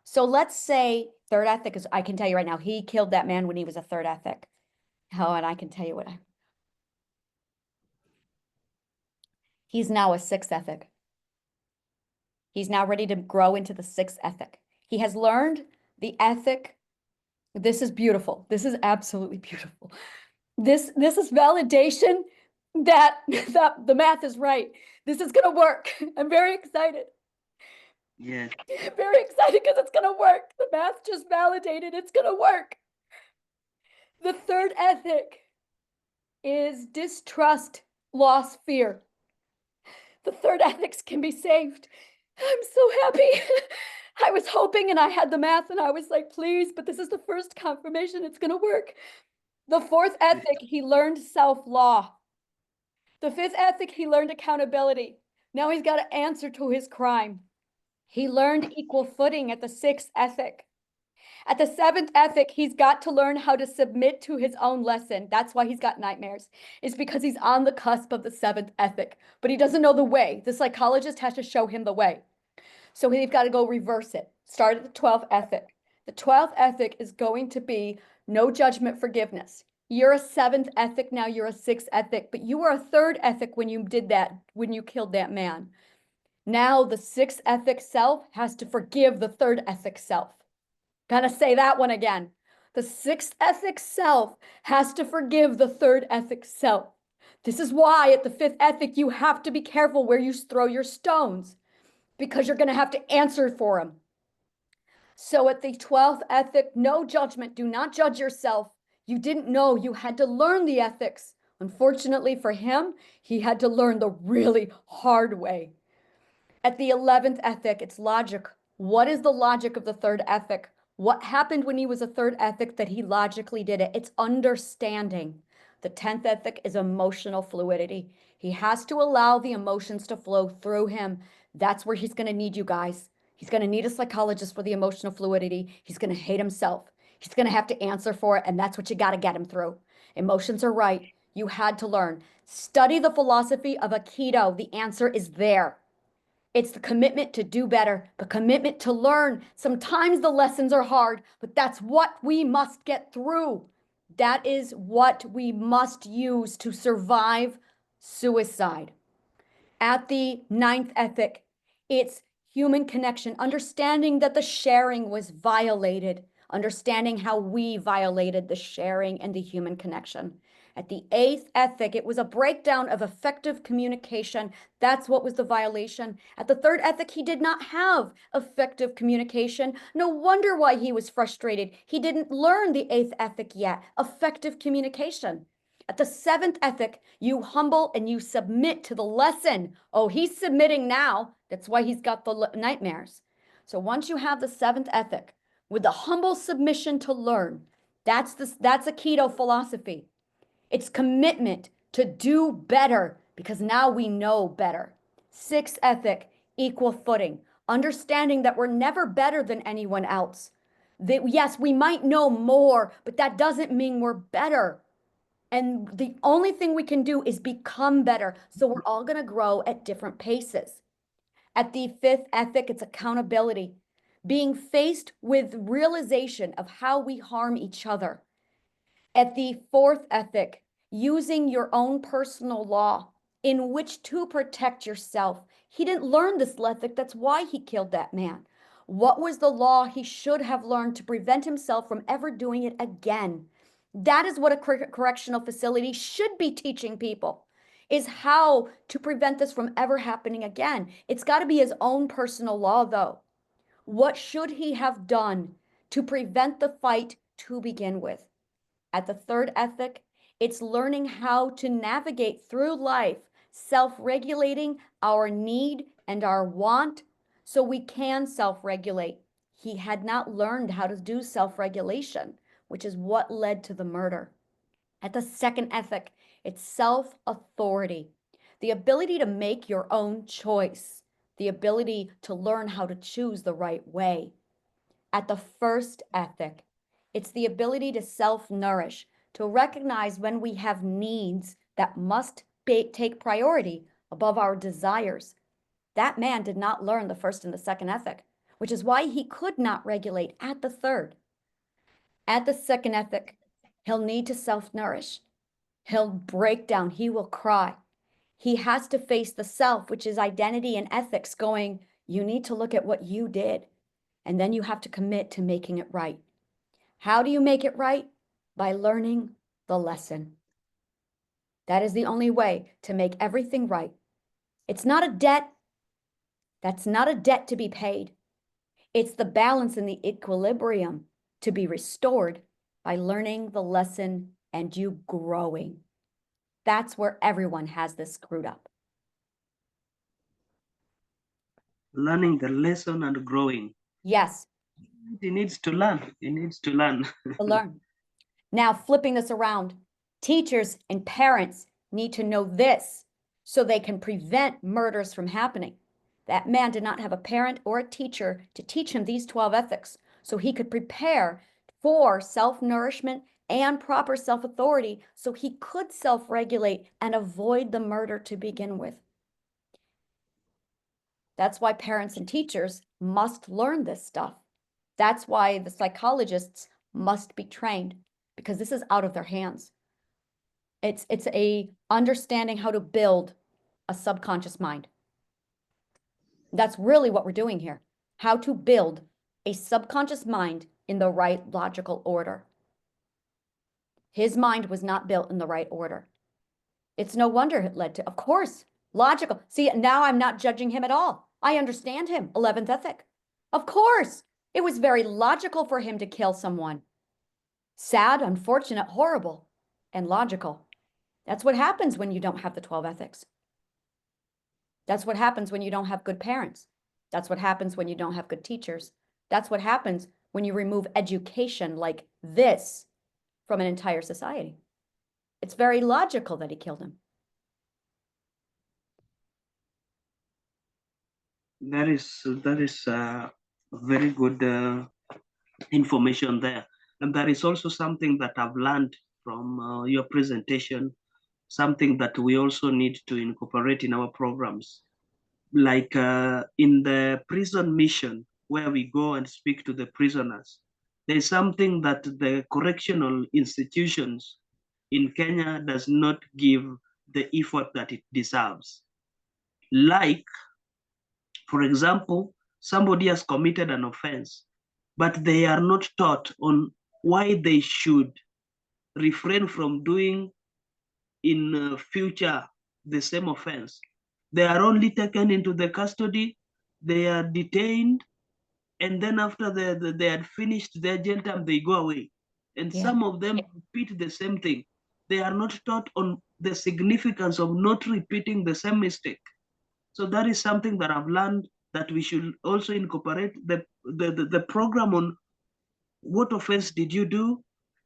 [SPEAKER 1] So let's say third ethic is, I can tell you right now, he killed that man when he was a third ethic. Oh, and I can tell you what he's now a sixth ethic. He's now ready to grow into the sixth ethic. He has learned the ethic. This is beautiful. This is absolutely beautiful. This is validation that the math is right. This is going to work. I'm very excited.
[SPEAKER 2] Yeah.
[SPEAKER 1] Very excited because it's going to work. The math just validated it's going to work. The third ethic is distrust, loss, fear. The third ethics can be saved. I'm so happy. I was hoping and I had the math and I was like, please, but this is the first confirmation it's going to work. The fourth ethic, he learned self-law. The fifth ethic, he learned accountability. Now he's got to answer to his crime. He learned equal footing at the sixth ethic. At the seventh ethic, he's got to learn how to submit to his own lesson. That's why he's got nightmares. It's because he's on the cusp of the seventh ethic, but he doesn't know the way. The psychologist has to show him the way. So he's got to go reverse it. Start at the 12th ethic. The 12th ethic is going to be no judgment, forgiveness. You're a seventh ethic now, you're a sixth ethic, but you were a third ethic when you did that, when you killed that man. Now the sixth ethic self has to forgive the third ethic self. Gotta say that one again. The sixth ethic self has to forgive the third ethic self. This is why at the fifth ethic, you have to be careful where you throw your stones because you're going to have to answer for them. So at the 12th ethic, no judgment. Do not judge yourself. You didn't know you had to learn the ethics. Unfortunately for him, he had to learn the really hard way. At the 11th ethic, it's logic. What is the logic of the third ethic? What happened when he was a third ethic that he logically did it? It's understanding. The 10th ethic is emotional fluidity. He has to allow the emotions to flow through him. That's where he's going to need you guys. He's going to need a psychologist for the emotional fluidity. He's going to hate himself. He's going to have to answer for it, and that's what you got to get him through. Emotions are right. You had to learn. Study the philosophy of Aikido. The answer is there. It's the commitment to do better, the commitment to learn. Sometimes the lessons are hard, but that's what we must get through. That is what we must use to survive suicide. At the 9th ethic, it's human connection, understanding that the sharing was violated, understanding how we violated the sharing and the human connection. At the 8th ethic, it was a breakdown of effective communication. That's what was the violation. At the 3rd ethic, he did not have effective communication. No wonder why he was frustrated. He didn't learn the 8th ethic yet, effective communication. At the 7th ethic, you humble and you submit to the lesson. Oh, he's submitting now. That's why he's got the nightmares. So once you have the 7th ethic with the humble submission to learn, that's Aikido philosophy. It's commitment to do better because now we know better. 6th ethic, equal footing, understanding that we're never better than anyone else. That yes, we might know more, but that doesn't mean we're better. And the only thing we can do is become better. So we're all going to grow at different paces. At the 5th ethic, it's accountability, being faced with realization of how we harm each other. At the 4th ethic, using your own personal law in which to protect yourself. He didn't learn this ethic. That's why he killed that man. What was the law he should have learned to prevent himself from ever doing it again? That is what a correctional facility should be teaching people, is how to prevent this from ever happening again. It's got to be his own personal law, though. What should he have done to prevent the fight to begin with? At the third ethic, it's learning how to navigate through life, self-regulating our need and our want so we can self-regulate. He had not learned how to do self-regulation, which is what led to the murder. At the second ethic, it's self-authority, the ability to make your own choice, the ability to learn how to choose the right way. At the first ethic, it's the ability to self-nourish, to recognize when we have needs that must take priority above our desires. That man did not learn the first and the second ethic, which is why he could not regulate at the third. At the second ethic, he'll need to self-nourish. He'll break down. He will cry. He has to face the self, which is identity and ethics, going, you need to look at what you did. And then you have to commit to making it right. How do you make it right? By learning the lesson. That is the only way to make everything right. It's not a debt. That's not a debt to be paid. It's the balance and the equilibrium to be restored by learning the lesson and you growing. That's where everyone has this screwed up.
[SPEAKER 2] Learning the lesson and growing.
[SPEAKER 1] Yes.
[SPEAKER 2] He needs to learn. He needs to learn.
[SPEAKER 1] To learn. Now, flipping this around, teachers and parents need to know this so they can prevent murders from happening. That man did not have a parent or a teacher to teach him these 12 ethics so he could prepare for self-nourishment and proper self-authority so he could self-regulate and avoid the murder to begin with. That's why parents and teachers must learn this stuff. That's why the psychologists must be trained, because this is out of their hands. It's a understanding how to build a subconscious mind. That's really what we're doing here. How to build a subconscious mind in the right logical order. His mind was not built in the right order. It's no wonder it led to, of course, logical. See, now I'm not judging him at all. I understand him, 11th ethic. Of course, it was very logical for him to kill someone. Sad, unfortunate, horrible, and logical. That's what happens when you don't have the 12 ethics. That's what happens when you don't have good parents. That's what happens when you don't have good teachers. That's what happens when you remove education like this from an entire society. It's very logical that he killed him.
[SPEAKER 2] That is very good information there. And that is also something that I've learned from your presentation, something that we also need to incorporate in our programs. Like in the prison mission, where we go and speak to the prisoners, there's something that the correctional institutions in Kenya does not give the effort that it deserves. Like, for example, somebody has committed an offense, but they are not taught on why they should refrain from doing in future the same offense. They are only taken into the custody, they are detained, and then after they had finished their jail time, they go away. And some of them repeat the same thing. They are not taught on the significance of not repeating the same mistake. So that is something that I've learned, that we should also incorporate the program on what offense did you do?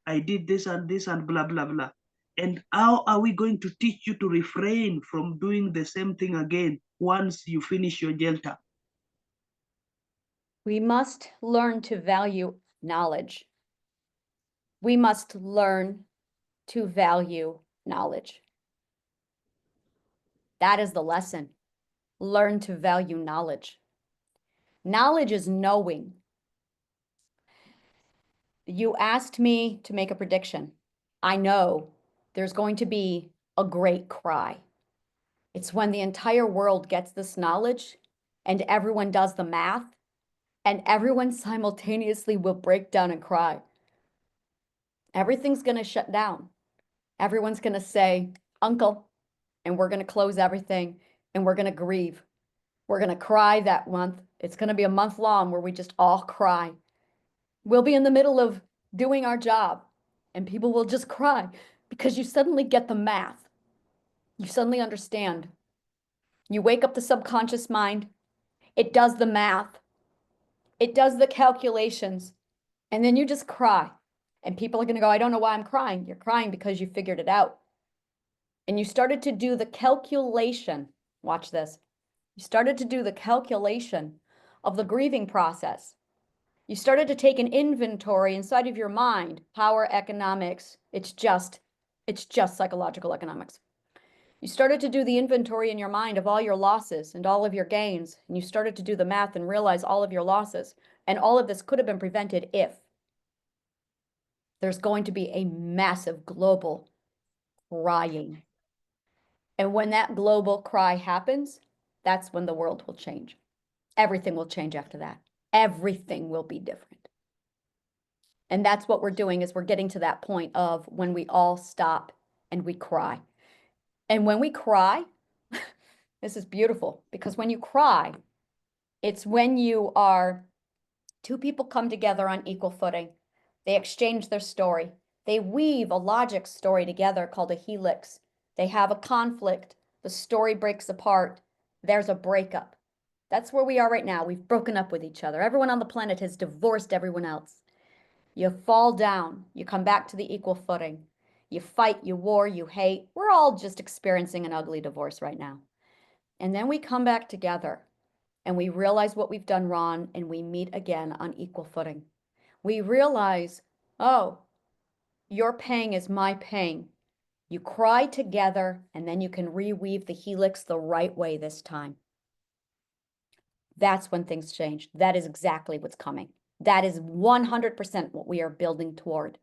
[SPEAKER 2] I did this and blah, blah, blah. And how are we going to teach you to refrain from doing the same thing again once you finish your jail term?
[SPEAKER 1] We must learn to value knowledge. We must learn to value knowledge. That is the lesson. Learn to value knowledge. Knowledge is knowing. You asked me to make a prediction. I know there's going to be a great cry. It's when the entire world gets this knowledge and everyone does the math and everyone simultaneously will break down and cry. Everything's going to shut down. Everyone's going to say, Uncle, and we're going to close everything and we're going to grieve. We're going to cry that month. It's going to be a month long where we just all cry. We'll be in the middle of doing our job And people will just cry because you suddenly get the math. You suddenly understand. You wake up the subconscious mind. It does the math. It does the calculations. And then you just cry. And people are going to go, I don't know why I'm crying. You're crying because you figured it out. And you started to do the calculation. Watch this. You started to do the calculation of the grieving process. You started to take an inventory inside of your mind, power economics. It's just psychological economics. You started to do the inventory in your mind of all your losses and all of your gains. And you started to do the math and realize all of your losses. And all of this could have been prevented if there's going to be a massive global crying. And when that global cry happens, that's when the world will change. Everything will change after that. Everything will be different. And that's what we're doing, is we're getting to that point of when we all stop and we cry. And when we cry, this is beautiful, because when you cry, it's when you are, two people come together on equal footing. They exchange their story. They weave a logic story together called a helix. They have a conflict. The story breaks apart. There's a breakup. That's where we are right now. We've broken up with each other. Everyone on the planet has divorced everyone else. You fall down. You come back to the equal footing. You fight, you war, you hate. We're all just experiencing an ugly divorce right now. And then we come back together and we realize what we've done wrong and we meet again on equal footing. We realize, oh, your pain is my pain. You cry together and then you can reweave the helix the right way this time. That's when things change. That is exactly what's coming. That is 100% what we are building toward.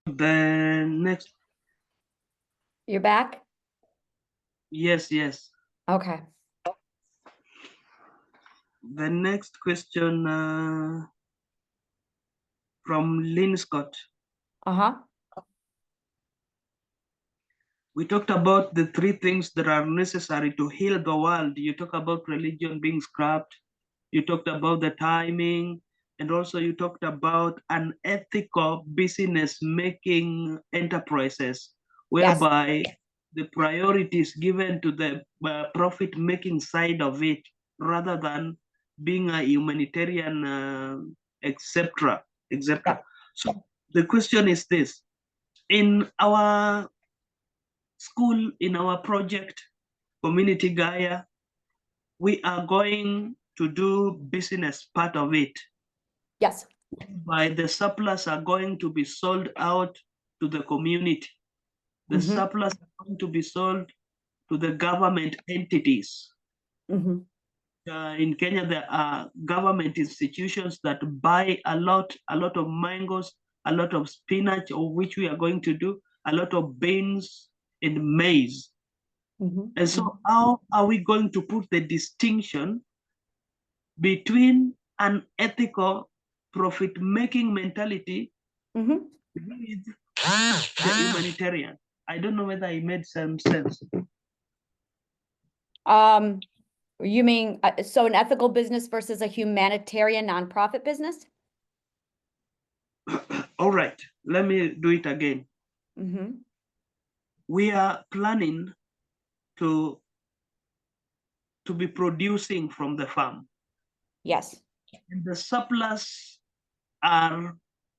[SPEAKER 2] The next,
[SPEAKER 1] You're back?
[SPEAKER 2] yes.
[SPEAKER 1] Okay.
[SPEAKER 2] The next question from Lynn Scott.
[SPEAKER 1] Uh-huh.
[SPEAKER 2] We talked about the three things that are necessary to heal the world. You talk about religion being scrapped. You talked about the timing, and also you talked about unethical business making enterprises,
[SPEAKER 1] Yes.
[SPEAKER 2] whereby the priority is given to the profit making side of it rather than being a humanitarian, etc.
[SPEAKER 1] Yeah.
[SPEAKER 2] So the question is this: in our school, in our project, Community Gaia, we are going to do business part of it.
[SPEAKER 1] Yes.
[SPEAKER 2] By the surplus are going to be sold out to the community. The surplus are going to be sold to the government entities. In Kenya, there are government institutions that buy a lot of mangoes, a lot of spinach, of which we are going to do, a lot of beans and maize. And so how are we going to put the distinction between an ethical profit-making mentality with the humanitarian? I don't know whether it made some sense.
[SPEAKER 1] You mean, so an ethical business versus a humanitarian nonprofit business?
[SPEAKER 2] All right, let me do it again. We are planning to be producing from the farm.
[SPEAKER 1] Yes.
[SPEAKER 2] And the surplus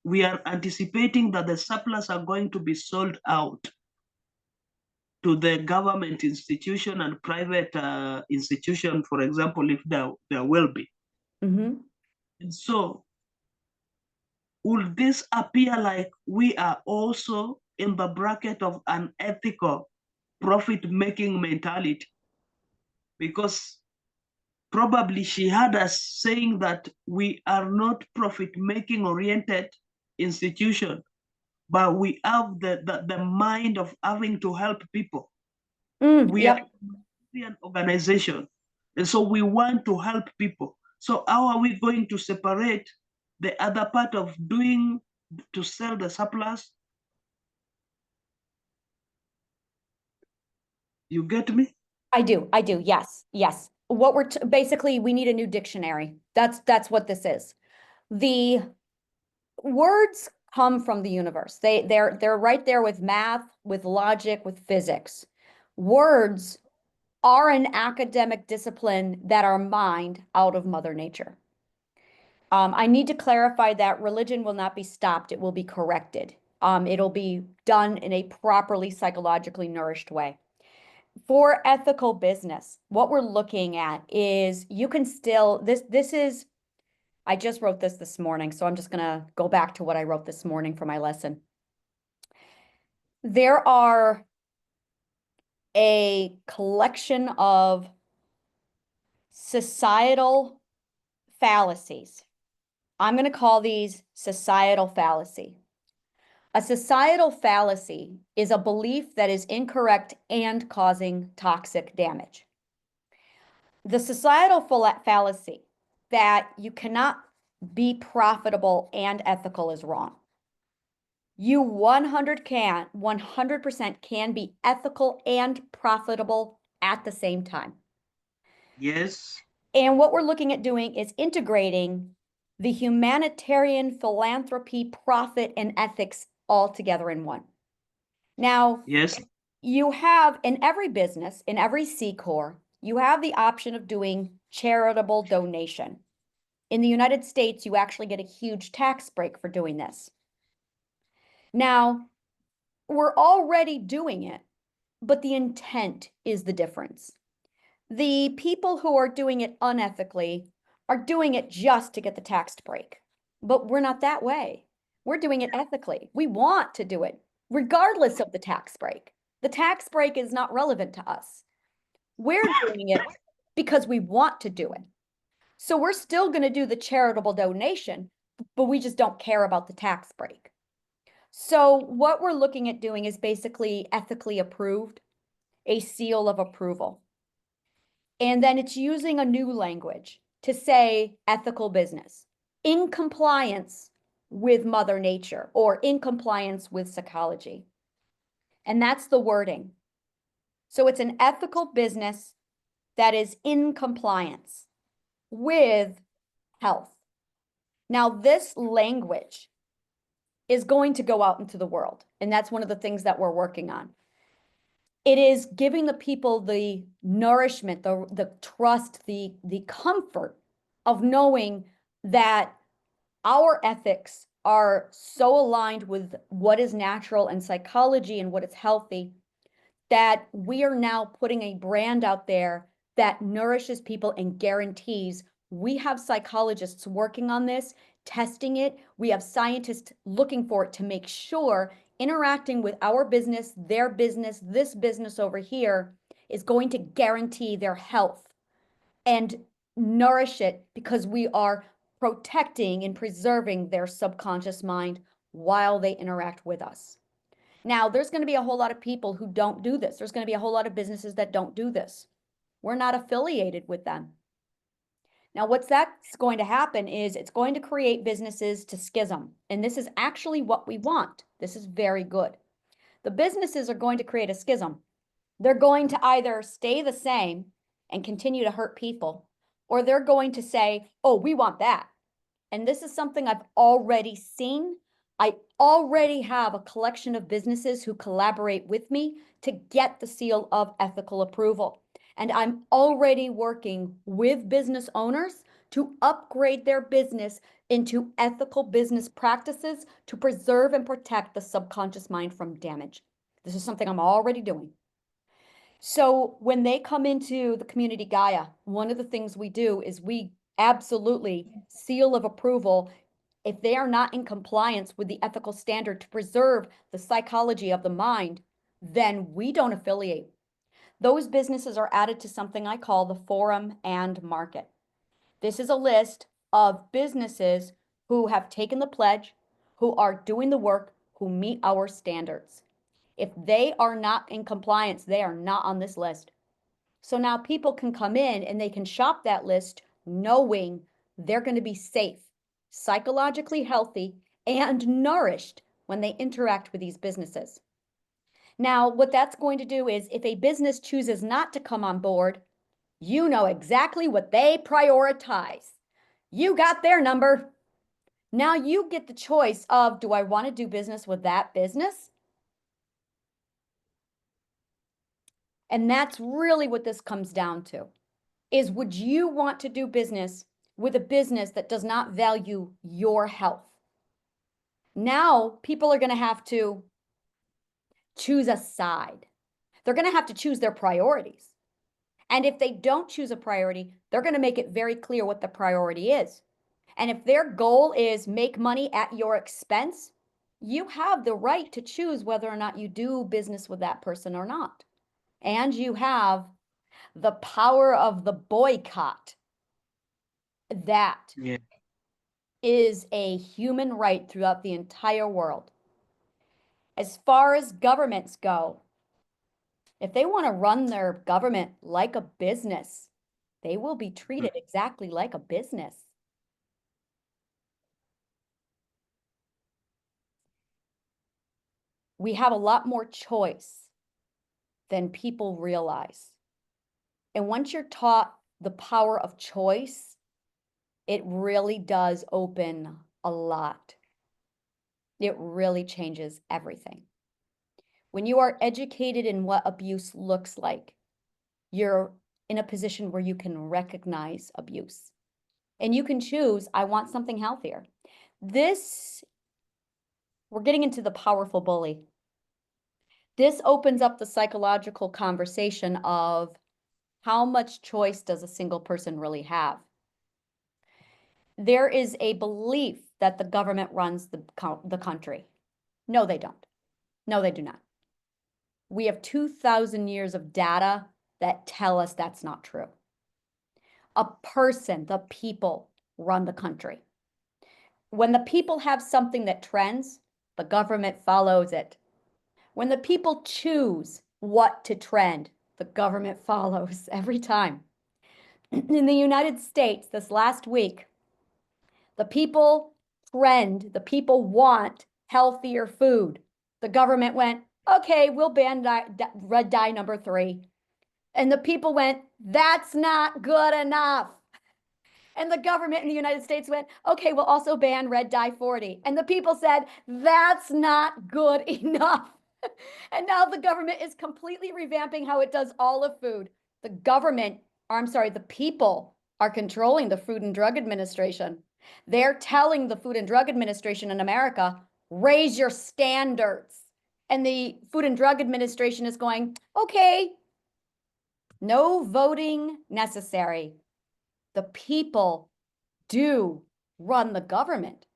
[SPEAKER 2] we are anticipating that the surplus are going to be sold out to the government institution and private institution, for example, if there will be. And so, will this appear like we are also in the bracket of an ethical profit-making mentality? Because probably she had us saying that we are not profit-making oriented institution, but we have the mind of having to help people. We are an organization, and so we want to help people. So how are we going to separate the other part of doing to sell the surplus? You get me?
[SPEAKER 1] I do. Yes. what we're basically, we need a new dictionary. That's what this is. The words come from the universe. They're right there with math, with logic, with physics. Words are an academic discipline that are mined out of Mother Nature. I need to clarify that religion will not be stopped. It will be corrected. It'll be done in a properly psychologically nourished way. For ethical business, what we're looking at is you can still, this is, I just wrote this morning, so I'm just going to go back to what I wrote this morning for my lesson. There are a collection of societal fallacies. I'm going to call these societal fallacy. A societal fallacy is a belief that is incorrect and causing toxic damage. The societal fallacy that you cannot be profitable and ethical is wrong. You 100% can be ethical and profitable at the same time.
[SPEAKER 2] Yes.
[SPEAKER 1] And what we're looking at doing is integrating the humanitarian philanthropy, profit, and ethics all together in one. Now,
[SPEAKER 2] Yes.
[SPEAKER 1] you have in every business, in every C Corp, you have the option of doing charitable donation. In the United States, you actually get a huge tax break for doing this. Now, we're already doing it, but the intent is the difference. The people who are doing it unethically are doing it just to get the tax break. But we're not that way. We're doing it ethically. We want to do it regardless of the tax break. The tax break is not relevant to us. We're doing it because we want to do it. So we're still going to do the charitable donation, but we just don't care about the tax break. So what we're looking at doing is basically ethically approved, a seal of approval. And then it's using a new language to say ethical business in compliance with Mother Nature or in compliance with psychology. And that's the wording. So it's an ethical business that is in compliance with health. Now, this language is going to go out into the world. And that's one of the things that we're working on. It is giving the people the nourishment, the trust, the comfort of knowing that our ethics are so aligned with what is natural and psychology and what is healthy that we are now putting a brand out there that nourishes people and guarantees. We have psychologists working on this, testing it. We have scientists looking for it to make sure interacting with our business, their business, this business over here is going to guarantee their health and nourish it because we are protecting and preserving their subconscious mind while they interact with us. Now, there's going to be a whole lot of people who don't do this. There's going to be a whole lot of businesses that don't do this. We're not affiliated with them. Now, that's going to happen is it's going to create businesses to schism. And this is actually what we want. This is very good. The businesses are going to create a schism. They're going to either stay the same and continue to hurt people, or they're going to say, oh, we want that. And this is something I've already seen. I already have a collection of businesses who collaborate with me to get the seal of ethical approval. And I'm already working with business owners to upgrade their business into ethical business practices to preserve and protect the subconscious mind from damage. This is something I'm already doing. So when they come into the community Gaia, one of the things we do is we absolutely seal of approval if they are not in compliance with the ethical standard to preserve the psychology of the mind, then we don't affiliate. Those businesses are added to something I call the forum and market. This is a list of businesses who have taken the pledge, who are doing the work, who meet our standards. If they are not in compliance, they are not on this list. So now people can come in and they can shop that list knowing they're going to be safe, psychologically healthy, and nourished when they interact with these businesses. Now, what that's going to do is if a business chooses not to come on board, You know exactly what they prioritize. You got their number. Now you get the choice of, do I want to do business with that business? And that's really what this comes down to, is would you want to do business with a business that does not value your health? Now people are going to have to choose a side. They're going to have to choose their priorities. And if they don't choose a priority, they're going to make it very clear what the priority is. And if their goal is make money at your expense, you have the right to choose whether or not you do business with that person or not. And you have the power of the boycott. That
[SPEAKER 2] Yeah.
[SPEAKER 1] is a human right throughout the entire world. As far as governments go, if they want to run their government like a business, they will be treated exactly like a business. We have a lot more choice than people realize. And once you're taught the power of choice, it really does open a lot. It really changes everything. When you are educated in what abuse looks like, you're in a position where you can recognize abuse. And you can choose, I want something healthier. We're getting into the powerful bully. This opens up the psychological conversation of how much choice does a single person really have? There is a belief that the government runs the country. No, they don't. No, they do not. We have 2,000 years of data that tell us that's not true. A person, the people, run the country. When the people have something that trends, the government follows it. When the people choose what to trend, the government follows every time. In the United States this last week, the people the people want healthier food. The government went, okay, we'll ban red dye number 3. And the people went, that's not good enough. And the government in the United States went, okay, we'll also ban red dye 40. And the people said, that's not good enough. And now the government is completely revamping how it does all of food. The people are controlling the Food and Drug Administration. They're telling the Food and Drug Administration in America, raise your standards. And the Food and Drug Administration is going, okay, no voting necessary. The people do run the government.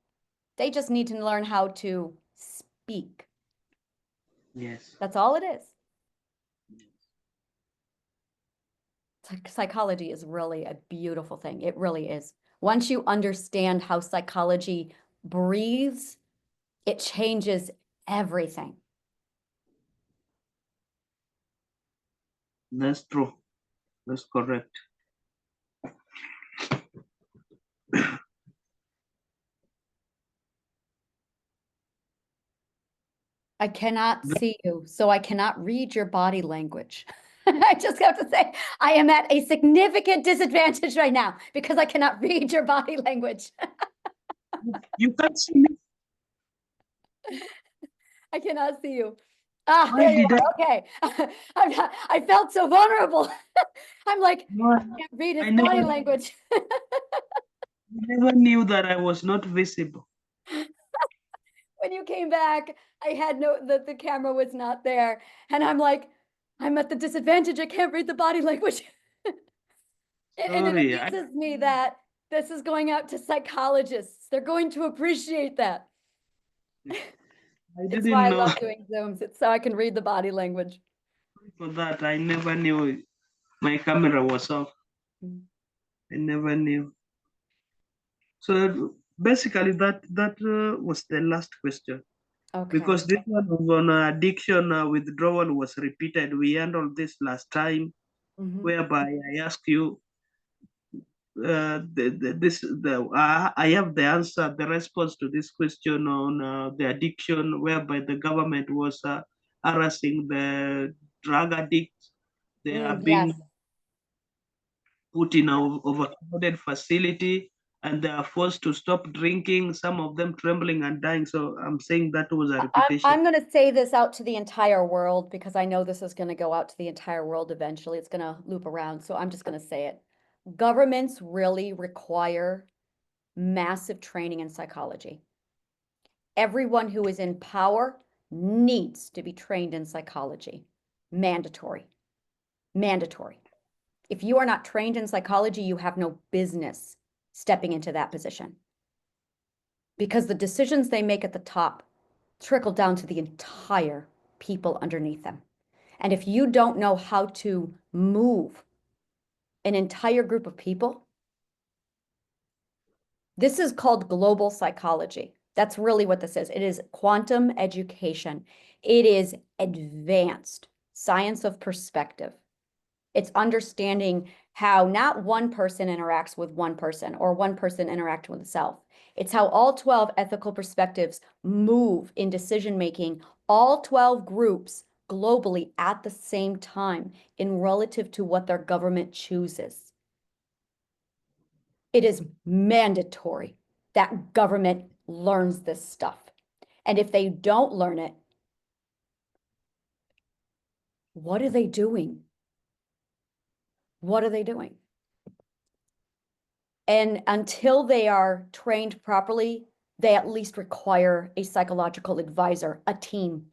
[SPEAKER 1] They just need to learn how to speak.
[SPEAKER 2] Yes.
[SPEAKER 1] That's all it is. Psychology is really a beautiful thing. It really is. Once you understand how psychology breathes, it changes everything.
[SPEAKER 2] That's true. That's correct.
[SPEAKER 1] I cannot see you, so I cannot read your body language. I just have to say, I am at a significant disadvantage right now because I cannot read your body language.
[SPEAKER 2] You can't see me.
[SPEAKER 1] I cannot see you. Ah,
[SPEAKER 2] Why
[SPEAKER 1] there you
[SPEAKER 2] did
[SPEAKER 1] are. Okay. I felt so vulnerable. I'm like,
[SPEAKER 2] No,
[SPEAKER 1] I can't read his
[SPEAKER 2] I never-
[SPEAKER 1] body language.
[SPEAKER 2] I never knew that I was not visible.
[SPEAKER 1] When you came back, I had the camera was not there. And I'm like, I'm at the disadvantage. I can't read the body language. And it
[SPEAKER 2] Sorry,
[SPEAKER 1] amuses me that this is going out to psychologists. They're going to appreciate that.
[SPEAKER 2] I
[SPEAKER 1] It's
[SPEAKER 2] didn't
[SPEAKER 1] why I
[SPEAKER 2] know.
[SPEAKER 1] love doing Zooms. It's so I can read the body language.
[SPEAKER 2] For that, I never knew my camera was off.
[SPEAKER 1] Mm.
[SPEAKER 2] I never knew. So basically, that was the last question.
[SPEAKER 1] Okay.
[SPEAKER 2] Because this one on addiction withdrawal was repeated. We handled this last time, whereby I asked you, I have the answer, the response to this question on the addiction, whereby the government was harassing the drug addicts. They are being
[SPEAKER 1] Yes.
[SPEAKER 2] put in an overcrowded facility and they are forced to stop drinking, some of them trembling and dying. So I'm saying that was a repetition.
[SPEAKER 1] I'm going to say this out to the entire world because I know this is going to go out to the entire world eventually. It's going to loop around. So I'm just going to say it. Governments really require massive training in psychology. Everyone who is in power needs to be trained in psychology. Mandatory. Mandatory. If you are not trained in psychology, you have no business stepping into that position. Because the decisions they make at the top trickle down to the entire people underneath them. And if you don't know how to move an entire group of people, this is called global psychology. That's really what this is. It is quantum education. It is advanced science of perspective. It's understanding how not one person interacts with one person or one person interacts with itself. It's how all 12 ethical perspectives move in decision-making, all 12 groups globally at the same time in relative to what their government chooses. It is mandatory that government learns this stuff. And if they don't learn it, what are they doing? What are they doing? And until they are trained properly, they at least require a psychological advisor, a team.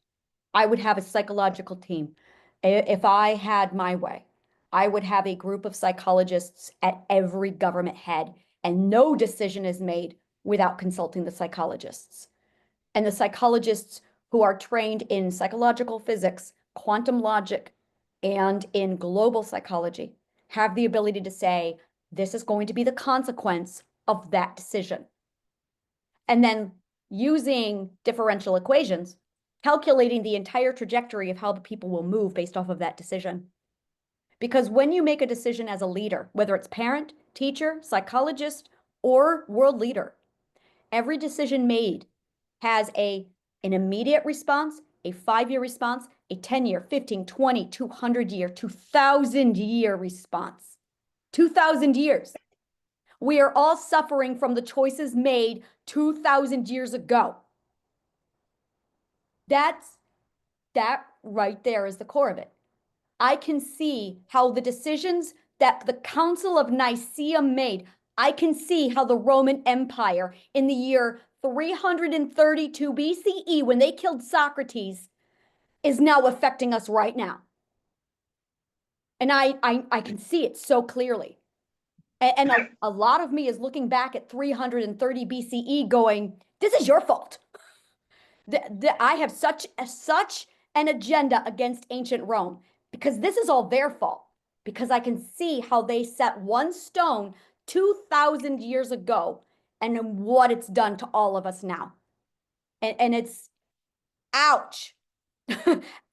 [SPEAKER 1] I would have a psychological team. If I had my way, I would have a group of psychologists at every government head, and no decision is made without consulting the psychologists. And the psychologists who are trained in psychological physics, quantum logic, and in global psychology have the ability to say, this is going to be the consequence of that decision. And then using differential equations, calculating the entire trajectory of how the people will move based off of that decision. Because when you make a decision as a leader, whether it's parent, teacher, psychologist, or world leader, every decision made has an immediate response, a 5-year response, a 10-year, 15, 20, 200-year, 2,000-year response. 2,000 years. We are all suffering from the choices made 2,000 years ago. That right there is the core of it. I can see how the decisions that the Council of Nicaea made, I can see how the Roman Empire in the year 332 BCE, when they killed Socrates, is now affecting us right now. And I can see it so clearly. And a lot of me is looking back at 330 BCE going, this is your fault. I have such an agenda against ancient Rome because this is all their fault. Because I can see how they set one stone 2,000 years ago and what it's done to all of us now. And it's ouch.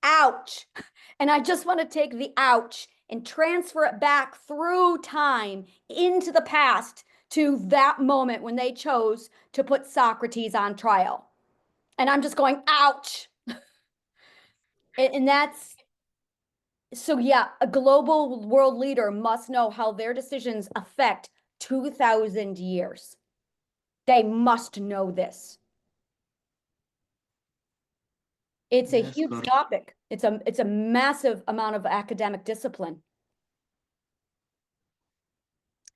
[SPEAKER 1] Ouch. And I just want to take the ouch and transfer it back through time into the past to that moment when they chose to put Socrates on trial. And I'm just going, ouch. And that's, so yeah, a global world leader must know how their decisions affect 2,000 years. They must know this. It's a
[SPEAKER 2] Yes,
[SPEAKER 1] huge
[SPEAKER 2] correct.
[SPEAKER 1] topic. It's a massive amount of academic discipline.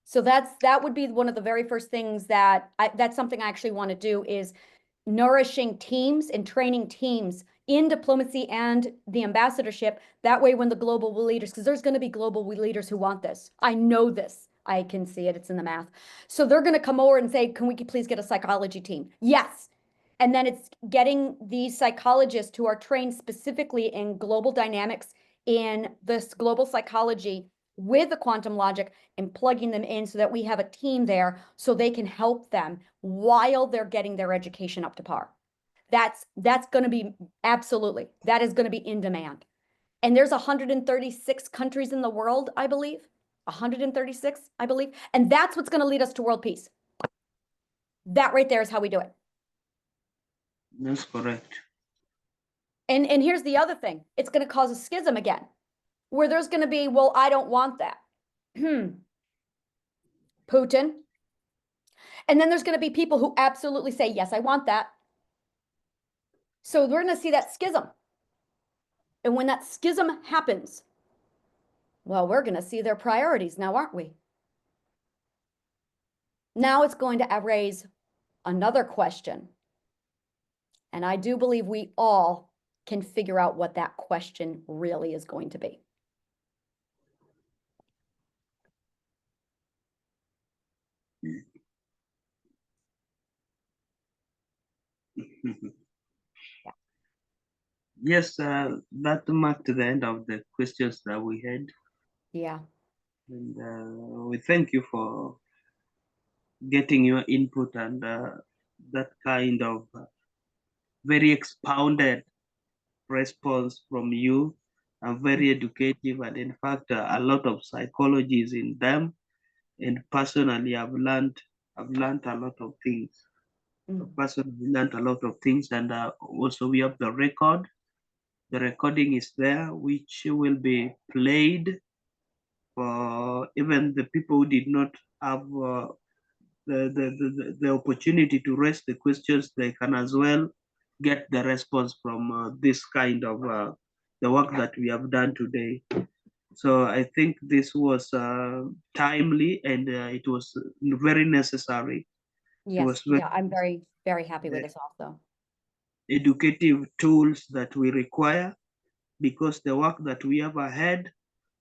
[SPEAKER 1] So that would be one of the very first things that's something I actually want to do is nourishing teams and training teams in diplomacy and the ambassadorship. That way, when the global leaders, because there's going to be global leaders who want this. I know this. I can see it. It's in the math. So they're going to come over and say, can we please get a psychology team? Yes. And then it's getting these psychologists who are trained specifically in global dynamics, in this global psychology with the quantum logic, and plugging them in so that we have a team there so they can help them while they're getting their education up to par. That's going to be absolutely, that is going to be in demand. And there's 136 countries in the world, I believe. 136, I believe. And that's what's going to lead us to world peace. That right there is how we do it.
[SPEAKER 2] That's correct.
[SPEAKER 1] And here's the other thing. It's going to cause a schism again, where there's going to be, well, I don't want that. Putin. And then there's going to be people who absolutely say, yes, I want that. So we're going to see that schism. And when that schism happens, well, we're going to see their priorities now, aren't we? Now it's going to raise another question. And I do believe we all can figure out what that question really is going to be.
[SPEAKER 2] Yes, that marked the end of the questions that we had.
[SPEAKER 1] Yeah.
[SPEAKER 2] And we thank you for getting your input and that kind of very expounded response from you, very educative, and in fact, a lot of psychology is in them. And personally, I've learned a lot of things. Personally, learned a lot of things, and also we have the record. The recording is there, which will be played for even the people who did not have the opportunity to raise the questions. They can as well get the response from this kind of the work that we have done today. So I think this was timely, and it was very necessary. It
[SPEAKER 1] Yes.
[SPEAKER 2] was very
[SPEAKER 1] Yeah, I'm very, very happy with this also.
[SPEAKER 2] educative tools that we require, because the work that we have ahead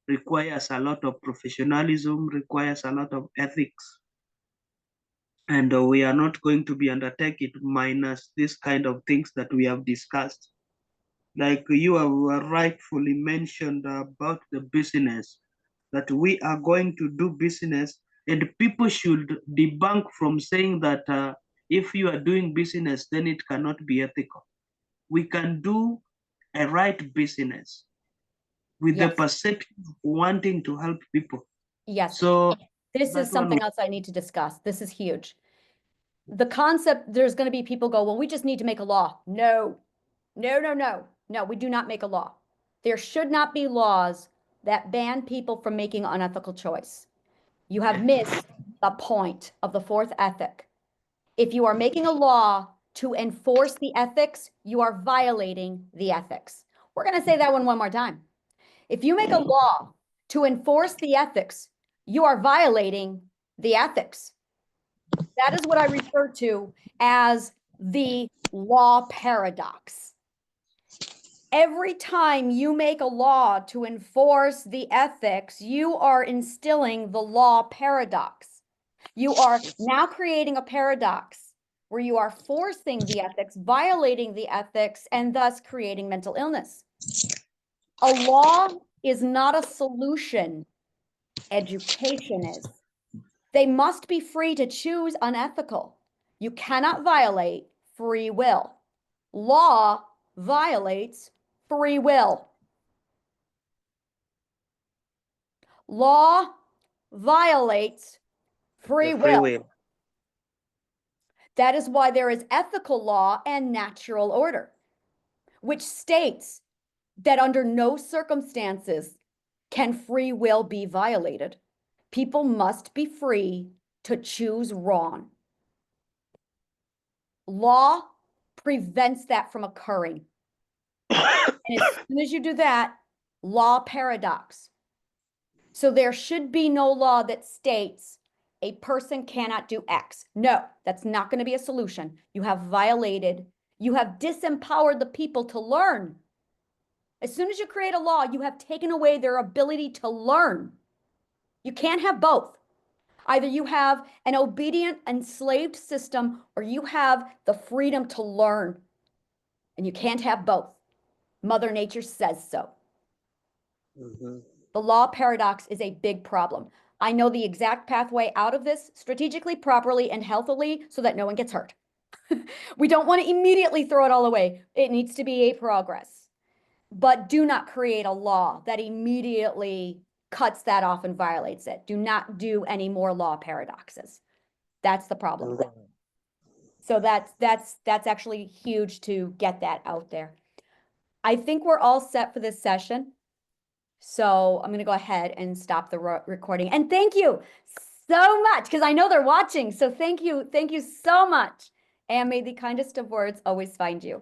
[SPEAKER 2] requires a lot of professionalism, requires a lot of ethics. And we are not going to be undertaking minus this kind of things that we have discussed. Like you have rightfully mentioned about the business, that we are going to do business, and people should debunk from saying that if you are doing business, then it cannot be ethical. We can do a right business with the
[SPEAKER 1] Yes.
[SPEAKER 2] perception of wanting to help people.
[SPEAKER 1] Yes.
[SPEAKER 2] So
[SPEAKER 1] This is something else I need to discuss. This is huge. The concept, there's going to be people go, well, we just need to make a law. No, no, no, no, no, we do not make a law. There should not be laws that ban people from making unethical choice. You have missed the point of the fourth ethic. If you are making a law to enforce the ethics, you are violating the ethics. We're going to say that one more time. If you make a law to enforce the ethics, you are violating the ethics. That is what I refer to as the law paradox. Every time you make a law to enforce the ethics, you are instilling the law paradox. You are now creating a paradox where you are forcing the ethics, violating the ethics, and thus creating mental illness. A law is not a solution. Education is. They must be free to choose unethical. You cannot violate free will. Law violates free will. Law violates free will. That is why there is ethical law and natural order, which states that under no circumstances can free will be violated. People must be free to choose wrong. Law prevents that from occurring. And as soon as you do that, law paradox. So there should be no law that states a person cannot do X. No, that's not going to be a solution. You have violated, you have disempowered the people to learn. As soon as you create a law, you have taken away their ability to learn. You can't have both. Either you have an obedient, enslaved system, or you have the freedom to learn. And you can't have both. Mother Nature says so. The law paradox is a big problem. I know the exact pathway out of this strategically, properly, and healthily so that no one gets hurt. We don't want to immediately throw it all away. It needs to be a progress. But do not create a law that immediately cuts that off and violates it. Do not do any more law paradoxes. That's the problem. So that's actually huge to get that out there. I think we're all set for this session. So I'm going to go ahead and stop the recording. And thank you. so much because I know they're watching. So thank you. Thank you so much. And may the kindest of words always find you.